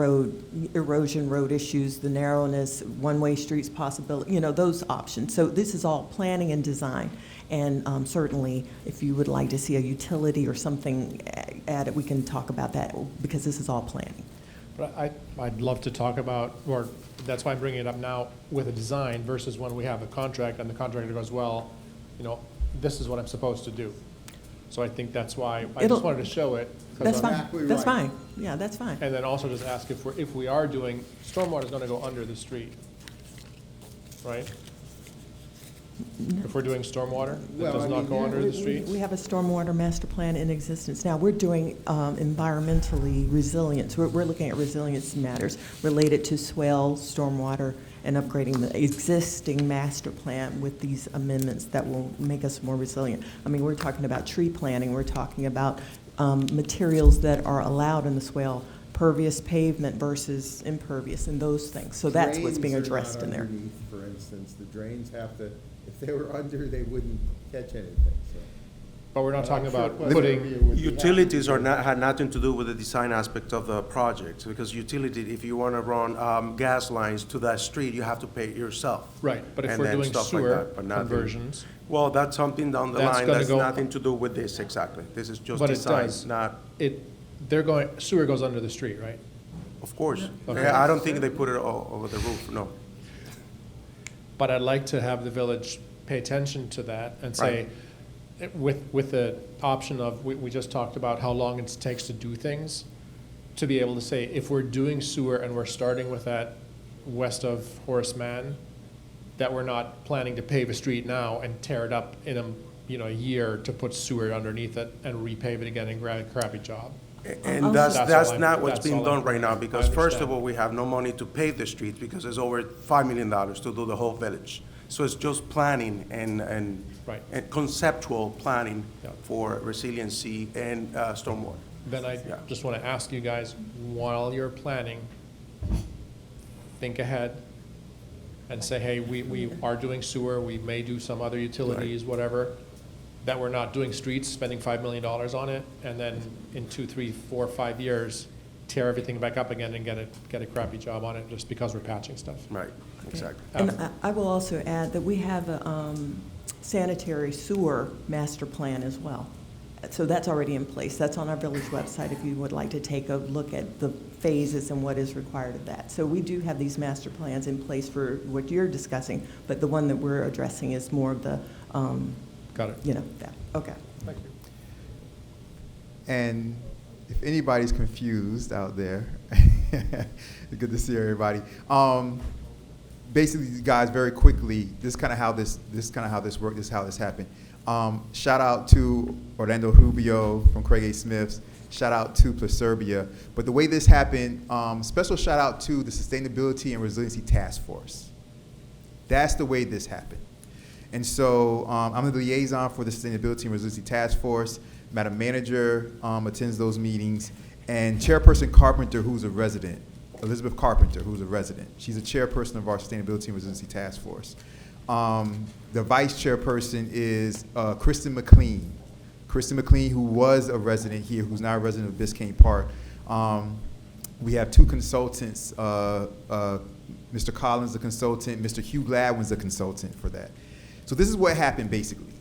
erosion road issues, the narrowness, one-way streets possibility, those options. So this is all planning and design. And certainly, if you would like to see a utility or something added, we can talk about that, because this is all planning. But I'd love to talk about, or that's why I'm bringing it up now, with a design versus when we have a contract and the contractor goes, well, this is what I'm supposed to do. So I think that's why I just wanted to show it. That's fine. That's fine. Yeah, that's fine. And then also just ask if we are doing, stormwater is going to go under the street, right? If we're doing stormwater, it does not go under the street? We have a stormwater master plan in existence now. We're doing environmentally resilience. We're looking at resilience matters related to swell, stormwater, and upgrading the existing master plan with these amendments that will make us more resilient. I mean, we're talking about tree planting, we're talking about materials that are allowed in the swale, pervious pavement versus impervious, and those things. So that's what's being Drains are addressed not in there. underneath, for instance, the drains have to, if they were under, they wouldn't catch anything, so. But we're not talking I'm sure about Pleasant putting, View would be Utilities happy. had nothing to do with the design aspect of the project, because utility, if you want to run gas lines to that street, you have to pay it yourself. right, but if And we're then doing stuff like sewer that, but nothing- conversions, Well, that's something down the That's line, gonna that's go- nothing to do with this, exactly. This is just but it design, does. not, Sewer goes under the street, right? of course. Okay. Yeah, I don't think they put it over the roof, no. But I'd like to have the village pay attention to that and say, with the option of, we just talked about how long it takes to do things, to be able to say, if we're doing sewer and we're starting with that west of Horace Mann, that we're not planning to pave a street now and tear it up in a year to put sewer underneath it and repave it again and grab a crappy job. And That's that's all not what's that's being all done I'm- right now, I because first of understand. all, we have no money to pave the streets, because it's over $5 million to do the whole village. So it's just planning and Right. and conceptual planning Yeah. for resiliency and stormwater. Then I Yeah. just want to ask you guys, while you're planning, think ahead and say, hey, we are doing sewer, we may do some other utilities, whatever, that we're not doing streets, spending $5 million on it, and then in 2, 3, 4, 5 years, tear everything back up again and get a crappy job on it just because we're patching stuff. Right, exactly. And I will also add that we have a sanitary sewer master plan as well. So that's already in place. That's on our village website if you would like to take a look at the phases and what is required of that. So we do have these master plans in place for what you're discussing, but the one that we're addressing is more of the, Got it. that. Okay. Thank you. And if anybody's confused out there, good to see everybody. Basically, guys, very quickly, this is kind of how this worked. This is how this happened. Shout out to Orlando Rubio from Craig A. Smith's. Shout out to Placerbia. But the way this happened, special shout out to the Sustainability and Resiliency Task Force. That's the way this happened. And so I'm the liaison for the Sustainability and Resiliency Task Force. Madam Manager attends those meetings. And Chairperson Carpenter, who's a resident, Elizabeth Carpenter, who's a resident. She's a chairperson of our Sustainability and Resiliency Task Force. The vice chairperson is Kristen McLean. Kristen McLean, who was a resident here, who's now a resident of Biscayne Park. We have 2 consultants, Mr. Collins, a consultant, Mr. Hugh Gladwin's a consultant for that. So this is what happened, basically.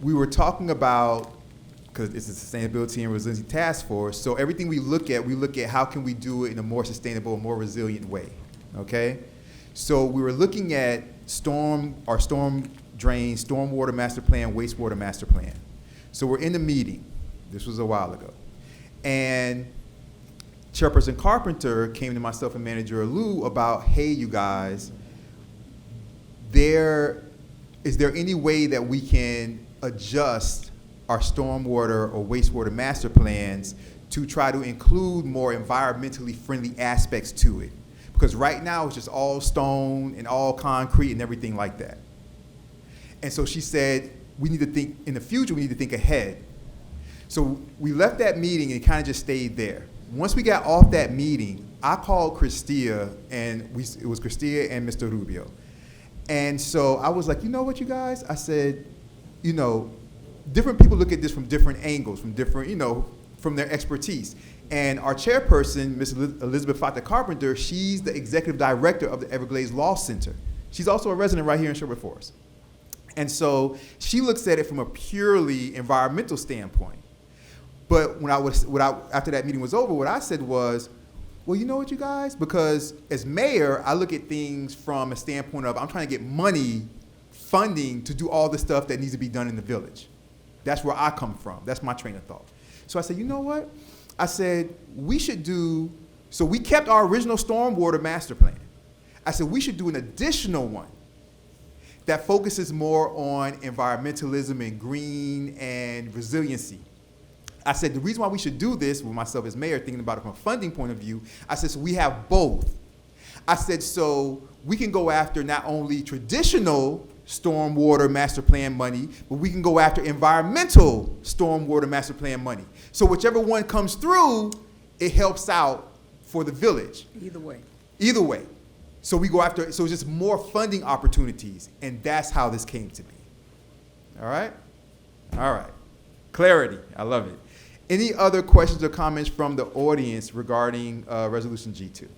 We were talking about, because it's a Sustainability and Resiliency Task Force, so everything we look at how can we do it in a more sustainable, more resilient way, okay? So we were looking at our storm drain, stormwater master plan, wastewater master plan. So we're in the meeting. This was a while ago. And Chairperson Carpenter came to myself and Manager Alou about, hey, you guys, is there any way that we can adjust our stormwater or wastewater master plans to try to include more environmentally friendly aspects to it? Because right now it's just all stone and all concrete and everything like that. And so she said, we need to think, in the future, we need to think ahead. So we left that meeting and kind of just stayed there. Once we got off that meeting, I called Cristia, and it was Cristia and Mr. Rubio. And so I was like, you know what, you guys? I said, different people look at this from different angles, from different, from their expertise. And our chairperson, Ms. Elizabeth Fata Carpenter, she's the executive director of the Everglades Law Center. She's also a resident right here in Sherwood Forest. And so she looks at it from a purely environmental standpoint. But after that meeting was over, what I said was, well, you know what, you guys? Because as mayor, I look at things from a standpoint of I'm trying to get funding to do all the stuff that needs to be done in the village. That's where I come from. That's my train of thought. So I said, you know what? I said, so we kept our original stormwater master plan. I said, we should do an additional one that focuses more on environmentalism and green and resiliency. I said, the reason why we should do this, with myself as mayor, thinking about it from a funding point of view, I said, so we have both. I said, so we can go after not only traditional stormwater master plan money, but we can go after environmental stormwater master plan money. So whichever one comes through, it helps out for the village. Either way. Either way. So we go after, so it's just more funding opportunities, and that's how this came to be. All right? All right. Clarity. I love it. Any other questions or comments from the audience regarding Resolution G2?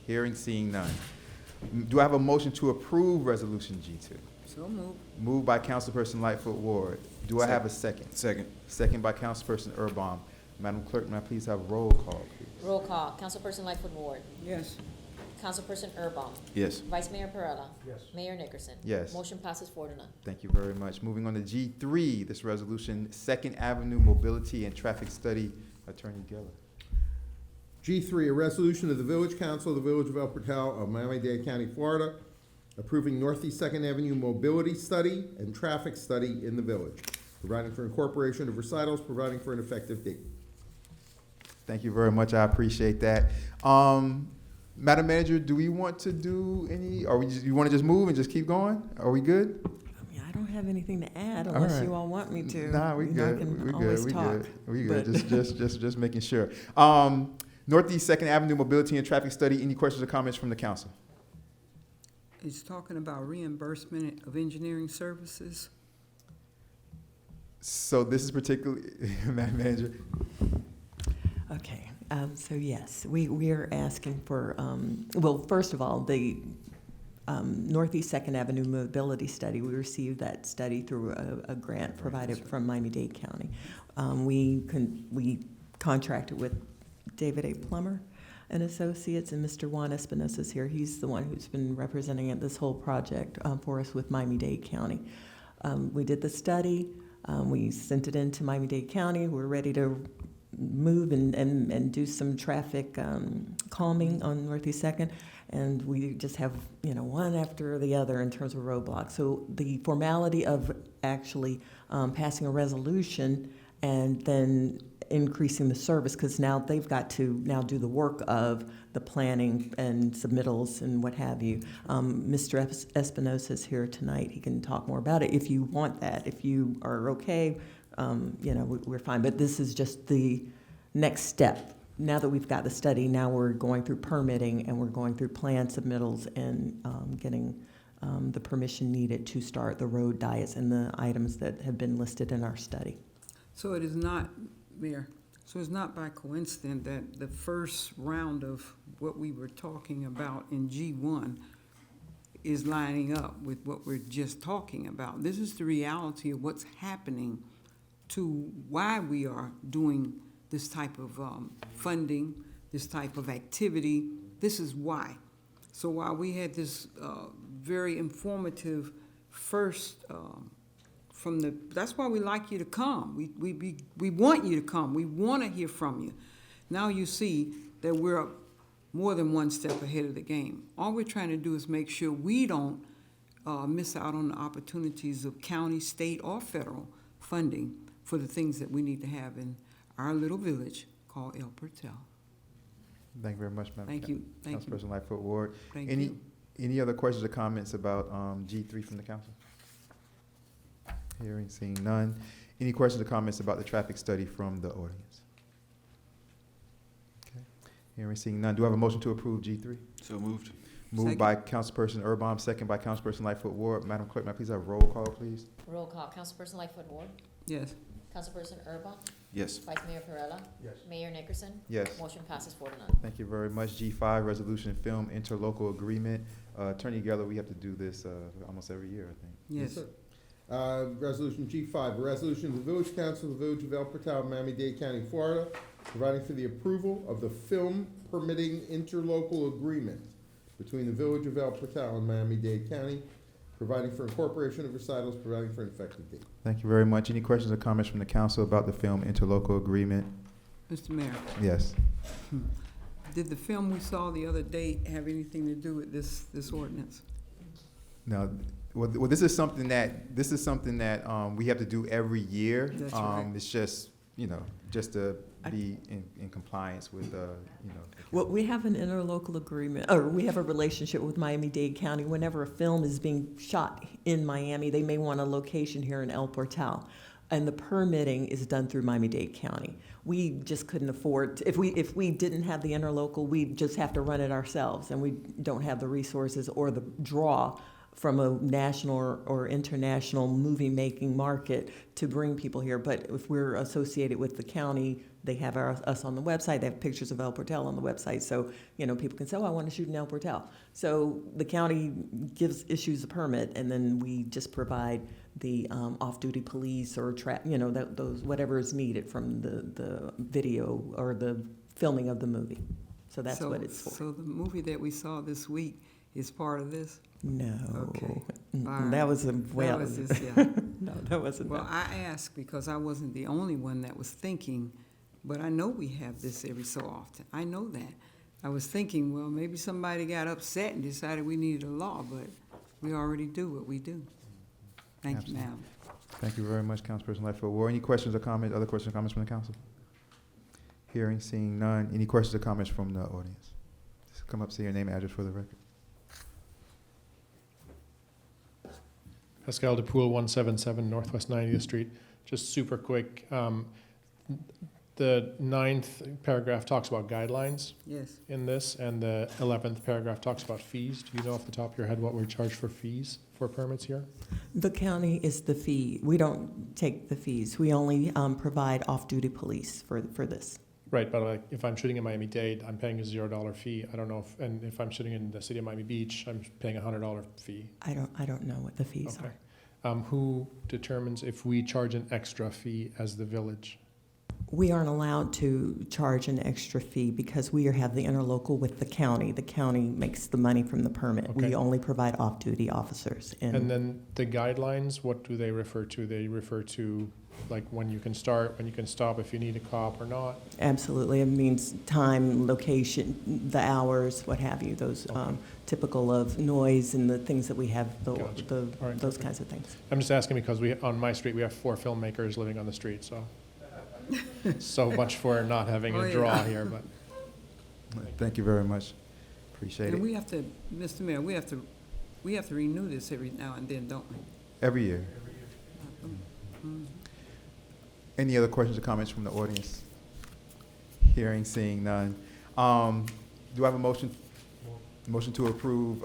Hearing, seeing none. Do I have a motion to approve Resolution G2? So moved. Moved by Councilperson Lightfoot Ward. Do I have a second? Second. Second by Councilperson Erbaum. Madam Clerk, may I please have roll call, please? Roll call. Councilperson Lightfoot Ward. Yes. Councilperson Erbaum. Yes. Vice Mayor Perella. Yes. Mayor Nickerson. Yes. Motion passes 4-0. Thank you very much. Moving on to G3, this resolution, Second Avenue Mobility and Traffic Study, Attorney Geller. G3, a resolution of the Village Council of the Village of El Portal of Miami-Dade County, Florida, approving Northeast Second Avenue Mobility Study and Traffic Study in the village, providing for incorporation of recitals, providing for an effective date. Thank you very much. I appreciate that. Madam Manager, do we want to do any, or you want to just move and just keep going? Are we good? I mean, I don't have anything to add All unless right. you all want me to. Nah, we You know, I good. can We always good. talk, We good. but- Just making sure. Northeast Second Avenue Mobility and Traffic Study. Any questions or comments from the council? It's talking about reimbursement of engineering services. So this is particularly, Madam Manager. Okay, so yes, we are asking for, well, first of all, the Northeast Second Avenue Mobility Study, we received that study through a grant provided from Miami-Dade County. We contracted with David A. Plummer and Associates, and Mr. Juan Espinosa is here. He's the one who's been representing this whole project for us with Miami-Dade County. We did the study. We sent it into Miami-Dade County. We're ready to move and do some traffic calming on Northeast 2nd, and we just have, one after the other in terms of roadblocks. So the formality of actually passing a resolution and then increasing the service, because now they've got to now do the work of the planning and submittals and what have you. Mr. Espinosa is here tonight. He can talk more about it if you want that. If you are okay, we're fine. But this is just the next step. Now that we've got the study, now we're going through permitting and we're going through plan submittals and getting the permission needed to start the road diets and the items that have been listed in our study. So it is not, Mayor, so it's not by coincidence that the first round of what we were talking about in G1 is lining up with what we're just talking about. This is the reality of what's happening to why we are doing this type of funding, this type of activity. This is why. So while we had this very informative first that's why we like you to come. We want you to come. We want to hear from you. Now you see that we're more than one step ahead of the game. All we're trying to do is make sure we don't miss out on the opportunities of county, state, or federal funding for the things that we need to have in our little village called El Portal. Thank you very much, Madam. Thank you. Thank you. Councilperson Lightfoot Ward. Thank Any you. Any other questions or comments about G3 from the council? Hearing, seeing none. Any questions or comments about the traffic study from the audience? Okay. Hearing, seeing none. Do I have a motion to approve G3? So moved. Moved by Councilperson Erbaum, second by Councilperson Lightfoot Ward. Madam Clerk, may I please have roll call, please? Roll call. Councilperson Lightfoot Ward. Yes. Councilperson Erbaum. Yes. Vice Mayor Perella. Yes. Mayor Nickerson. Yes. Motion passes 4-0. Thank you very much. G5, Resolution Film Interlocal Agreement. Attorney Geller, we have to do this almost every year, I think. Yes. Sir. Resolution G5, a resolution of the Village Council of the Village of El Portal, Miami-Dade County, Florida, providing for the approval of the film permitting interlocal agreement between the Village of El Portal and Miami-Dade County, providing for incorporation of recitals, providing for an effective date. Thank you very much. Any questions or comments from the council about the film interlocal agreement? Mr. Mayor, Yes. did the film we saw the other day have anything to do with this ordinance? Now, well, this is something that we have to do every year. That's right. It's just you know, just to be in compliance with, you know. Well, we have an interlocal agreement, or we have a relationship with Miami-Dade County. Whenever a film is being shot in Miami, they may want a location here in El Portal. And the permitting is done through Miami-Dade County. We just couldn't afford, if we didn't have the interlocal, we'd just have to run it ourselves, and we don't have the resources or the draw from a national or international movie-making market to bring people here. But if we're associated with the county, they have us on the website, they have pictures of El Portal on the website, so, you know, people can say, oh, I want to shoot in El Portal. So the county issues a permit, and then we just provide the off-duty police or those whatever is needed from the video or the filming of the movie. So that's what it's for. So the movie that we saw this week is part of this? No. Okay. That was That was just, yeah. No, that wasn't. Well, I asked because I wasn't the only one that was thinking, but I know we have this every so often. I know that. I was thinking, well, maybe somebody got upset and decided we needed a law, but we already do what we do. Thank you, ma'am. Thank you very much, Councilperson Lightfoot Ward. Any questions or comments, other questions or comments from the council? Hearing, seeing none. Any questions or comments from the audience? Just come up, say your name and address for the record. Pascal DePoule, 177 Northwest 90th Street. Just super quick. The 9th paragraph talks about guidelines Yes. in this, and the 11th paragraph talks about fees. Do you know off the top of your head what we're charged for fees for permits here? The county is the fee. We don't take the fees. We only provide off-duty police for this. Right, but like if I'm shooting in Miami-Dade, I'm paying a $0 fee. I don't know and if I'm shooting in the city of Miami Beach, I'm paying a $100 fee. I don't know what the fees Okay. are. Who determines if we charge an extra fee as the village? We aren't allowed to charge an extra fee because we have the interlocal with the county. The county makes the money from the permit. Okay. We only provide off-duty officers. And then the guidelines, what do they refer to? They refer to like when you can start, when you can stop, if you need a cop or not? Absolutely. It means time, location, the hours, what have you, those typical of noise and the things that we have, Gotcha. All right, those perfect. kinds of things. I'm just asking because on my street, we have 4 filmmakers living on the street, so so much for not having a draw here, but. Thank you very much. Appreciate And it. we have to, Mr. Mayor, we have to renew this every now and then, don't we? Every year. Mm. Any other questions or comments from the audience? Hearing, seeing none. Do I have a motion? Motion to approve,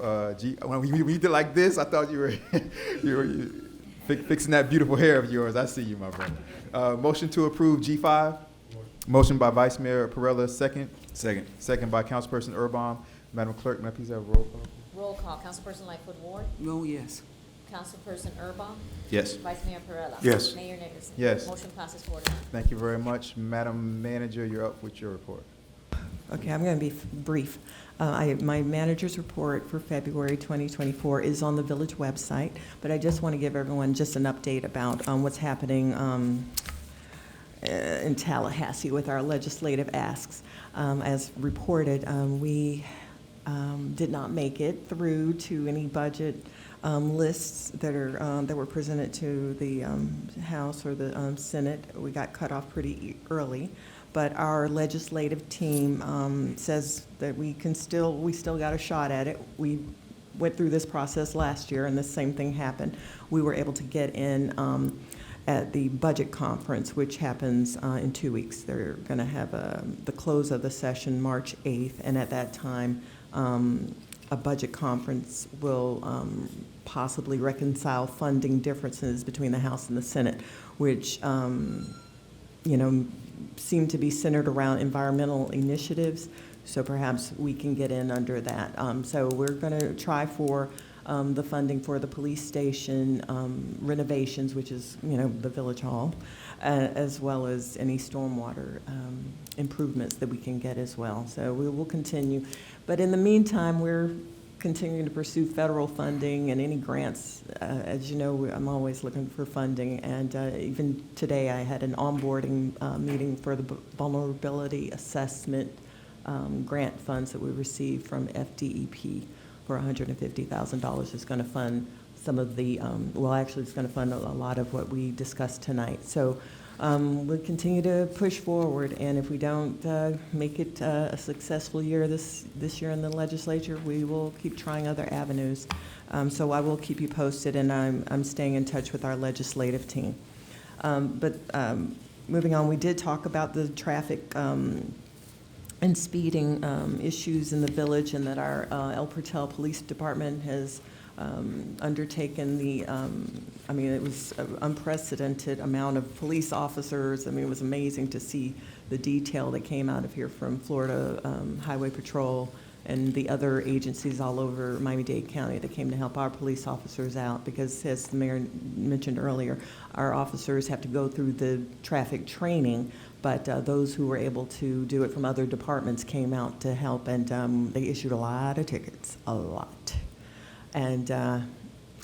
when we did like this, I thought you were, you were fixing that beautiful hair of yours. I see you, my brother. Motion to approve G5. Motion by Vice Mayor Perella, second. Second. Second by Councilperson Urban. Madam Clerk, may I please have a roll call? Roll call, Councilperson Lightfoot Ward, Oh, yes. Councilperson Urban, Yes. Vice Mayor Perella. Yes. Mayor Nicholson. Yes. Motion passes 4-0. Thank you very much. Madam Manager, you're up with your report. Okay, I'm going to be brief. My manager's report for February 2024 is on the village website, but I just want to give everyone just an update about what's happening in Tallahassee with our legislative asks. As reported, we did not make it through to any budget lists that were presented to the House or the Senate. We got cut off pretty early. But our legislative team says that we still got a shot at it. We went through this process last year, and the same thing happened. We were able to get in at the budget conference, which happens in 2 weeks. They're going to have the close of the session March 8th, and at that time, a budget conference will possibly reconcile funding differences between the House and the Senate, which, seem to be centered around environmental initiatives, so perhaps we can get in under that. So we're going to try for the funding for the police station renovations, which is, the village hall, as well as any stormwater improvements that we can get as well. So we will continue. But in the meantime, we're continuing to pursue federal funding and any grants. As you know, I'm always looking for funding, and even today I had an onboarding meeting for the vulnerability assessment grant funds that we received from FDEP for $150,000. It's going to fund some of the, actually it's going to fund a lot of what we discussed tonight. So we'll continue to push forward, and if we don't make it a successful year this year in the legislature, we will keep trying other avenues. So I will keep you posted, and I'm staying in touch with our legislative team. Moving on, we did talk about the traffic and speeding issues in the village, and that our El Portal Police Department has undertaken it was an unprecedented amount of police officers. I mean, it was amazing to see the detail that came out of here from Florida Highway Patrol and the other agencies all over Miami-Dade County that came to help our police officers out, because as the mayor mentioned earlier, our officers have to go through the traffic training, but those who were able to do it from other departments came out to help, and they issued a lot of tickets, a lot. And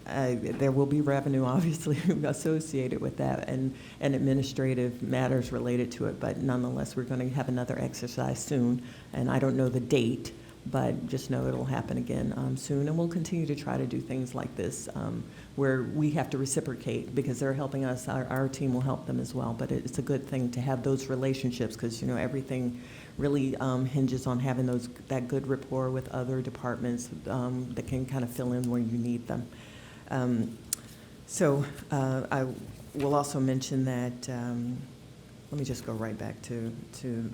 there will be revenue, obviously, associated with that, and administrative matters related to it, but nonetheless, we're going to have another exercise soon, and I don't know the date, but just know it'll happen again soon, and we'll continue to try to do things like this where we have to reciprocate, because they're helping us, our team will help them as well, but it's a good thing to have those relationships, because everything really hinges on having that good rapport with other departments that can kind of fill in where you need them. I will also mention that, let me just go right back to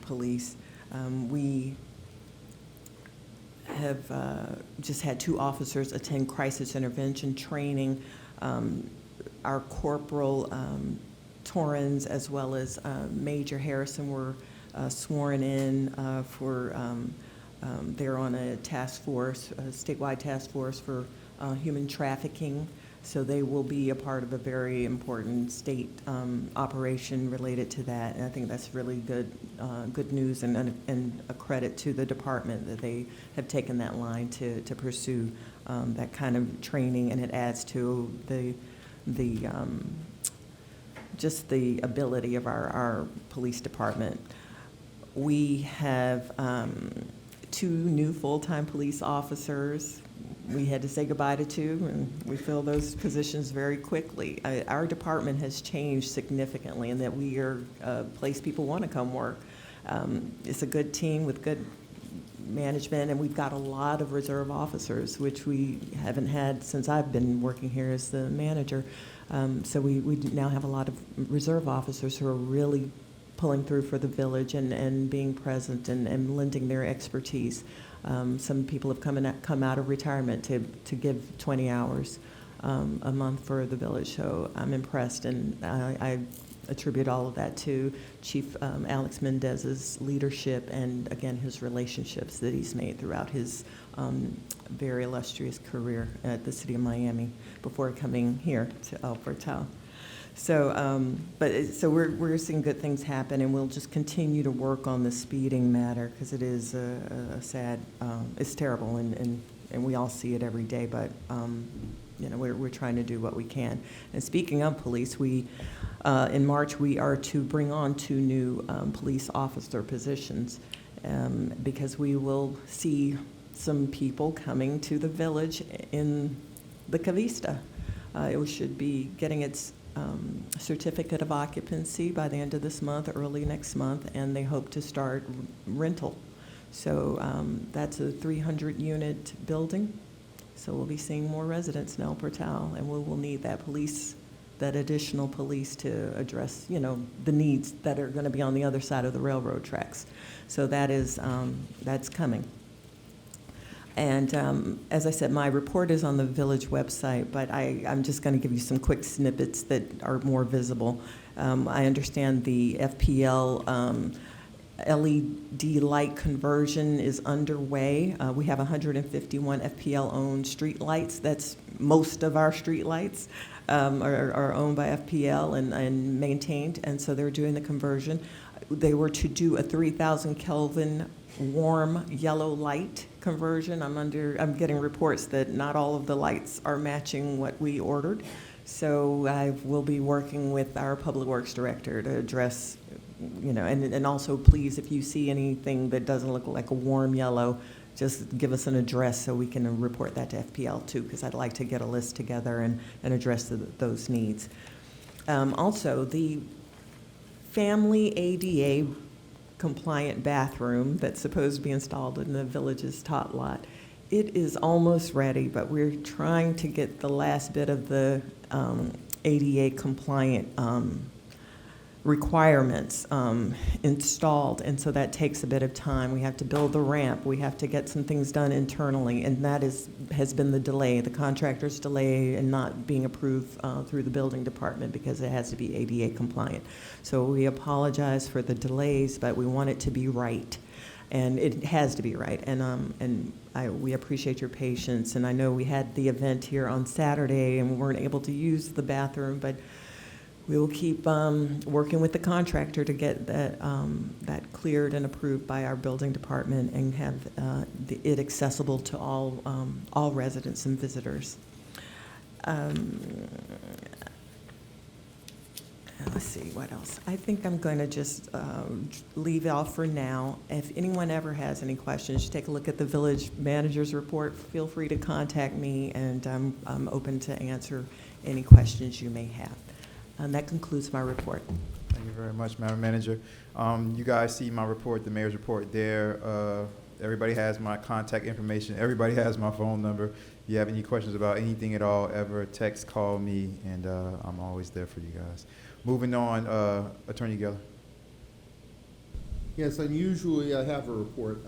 police. We have just had 2 officers attend crisis intervention training. Our Corporal Torrens as well as Major Harrison were sworn in they're on a task force, a statewide task force for human trafficking. So they will be a part of a very important state operation related to that, and I think that's really good news, and a credit to the department that they have taken that line to pursue that kind of training, and it adds to just the ability of our police department. We have 2 new full-time police officers. We had to say goodbye to 2, and we fill those positions very quickly. Our department has changed significantly in that we are a place people want to come work. It's a good team with good management, and we've got a lot of reserve officers, which we haven't had since I've been working here as the manager. So we now have a lot of reserve officers who are really pulling through for the village and being present and lending their expertise. Some people have come out of retirement to give 20 hours a month for the village, so I'm impressed, and I attribute all of that to Chief Alex Mendez's leadership and, again, his relationships that he's made throughout his very illustrious career at the City of Miami before coming here to El Portal. So, so we're seeing good things happen, and we'll just continue to work on the speeding matter, because it is a sad, it's terrible, and we all see it every day. But we're trying to do what we can. And speaking of police, in March we are to bring on 2 new police officer positions, because we will see some people coming to the village in the Cavista. It should be getting its certificate of occupancy by the end of this month, early next month, and they hope to start rental. So that's a 300-unit building. So we'll be seeing more residents in El Portal, and we will need that additional police to address, the needs that are going to be on the other side of the railroad tracks. So that's coming. And as I said, my report is on the village website, but I'm just going to give you some quick snippets that are more visible. I understand the FPL LED light conversion is underway. We have 151 FPL-owned street lights. That's most of our street lights are owned by FPL and maintained, and so they're doing the conversion. They were to do a 3,000 Kelvin warm yellow light conversion. I'm getting reports that not all of the lights are matching what we ordered. So I will be working with our Public Works Director to address, and also please, if you see anything that doesn't look like a warm yellow, just give us an address so we can report that to FPL too, because I'd like to get a list together and address those needs. Also, family ADA compliant bathroom that's supposed to be installed in the village's tot lot. It is almost ready, but we're trying to get the last bit of the ADA compliant requirements installed, and so that takes a bit of time. We have to build the ramp, we have to get some things done internally, and that has been the delay, the contractor's delay in not being approved through the building department because it has to be ADA compliant. So we apologize for the delays, but we want it to be right. And it has to be right, and we appreciate your patience. And I know we had the event here on Saturday, and we weren't able to use the bathroom, but we will keep working with the contractor to get that cleared and approved by our building department and have it accessible to all residents and visitors. Let's see, what else? I think I'm going to just leave it off for now. If anyone ever has any questions, take a look at the village manager's report. Feel free to contact me, and I'm open to answer any questions you may have. And that concludes my report. Thank you very much, Madam Manager. You guys see my report, the mayor's report there. Everybody has my contact information. Everybody has my phone number. If you have any questions about anything at all, ever text, call me, and I'm always there for you guys. Moving on, Attorney Geller. Yes, unusually I have a report.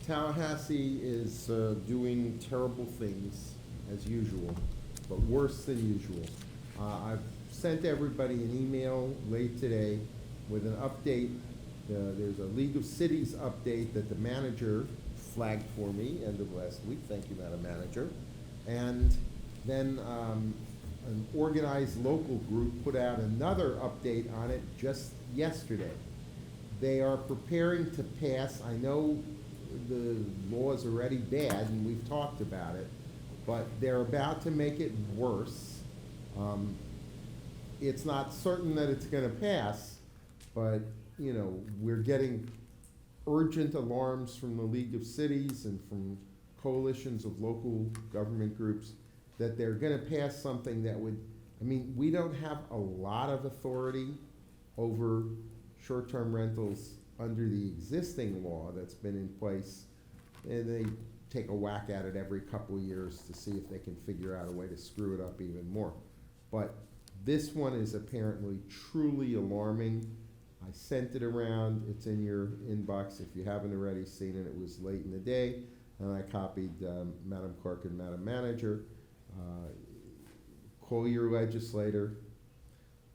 Tallahassee is doing terrible things as usual, but worse than usual. I've sent everybody an email late today with an update. There's a League of Cities update that the manager flagged for me end of last week. Thank you, Madam Manager. And then an organized local group put out another update on it just yesterday. They are preparing to pass, I know the law is already bad and we've talked about it, but they're about to make it worse. It's not certain that it's going to pass, but you know, we're getting urgent alarms from the League of Cities and from coalitions of local government groups that they're going to pass something that would, I mean, we don't have a lot of authority over short-term rentals under the existing law that's been in place, and they take a whack at it every couple of years to see if they can figure out a way to screw it up even more. But this one is apparently truly alarming. I sent it around. It's in your inbox if you haven't already seen it. It was late in the day, and I copied Madam Clerk and Madam Manager. Call your legislator,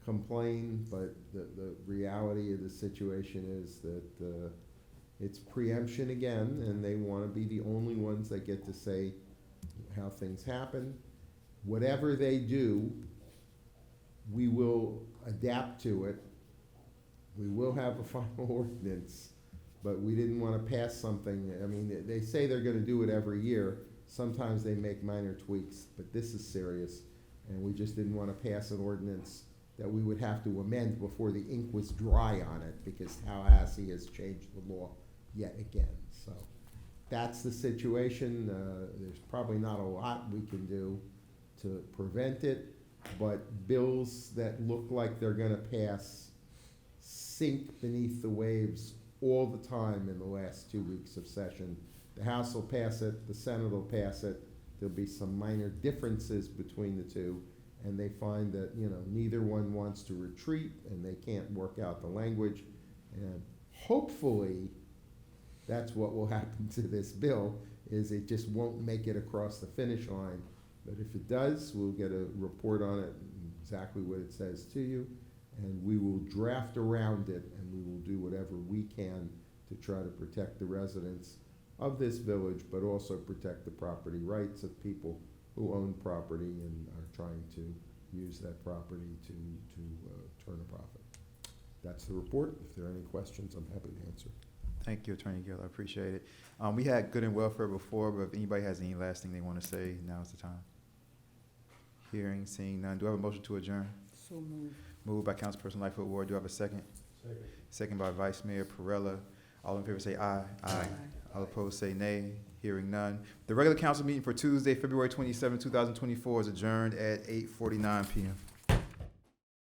complain, but the reality of the situation is that it's preemption again, and they want to be the only ones that get to say how things happen. Whatever they do, we will adapt to it. We will have a final ordinance, but we didn't want to pass something. I mean, they say they're going to do it every year. Sometimes they make minor tweaks, but this is serious, and we just didn't want to pass an ordinance that we would have to amend before the ink was dry on it, because Tallahassee has changed the law yet again. So that's the situation. There's probably not a lot we can do to prevent it, but bills that look like they're going to pass sink beneath the waves all the time in the last 2 weeks of session. The House will pass it, the Senate will pass it. There'll be some minor differences between the two, and they find that, you know, neither one wants to retreat and they can't work out the language. And hopefully that's what will happen to this bill, is it just won't make it across the finish line. But if it does, we'll get a report on it, exactly what it says to you, and we will draft around it, and we will do whatever we can to try to protect the residents of this village, but also protect the property rights of people who own property and are trying to use that property to turn a profit. That's the report. If there are any questions, I'm happy to answer. Thank you, Attorney Gill. I appreciate it. We had good and welfare before, but if anybody has any last thing they want to say, now's the time. Hearing, seeing none. Do I have a motion to adjourn? So moved. Moved by Councilperson Lightfoot Ward. Do I have a second? Second. Second by Vice Mayor Perrella. All in favor say aye. Aye. All opposed say nay. Hearing none. The regular council meeting for Tuesday, February 27, 2024 is adjourned at 8:49 p.m.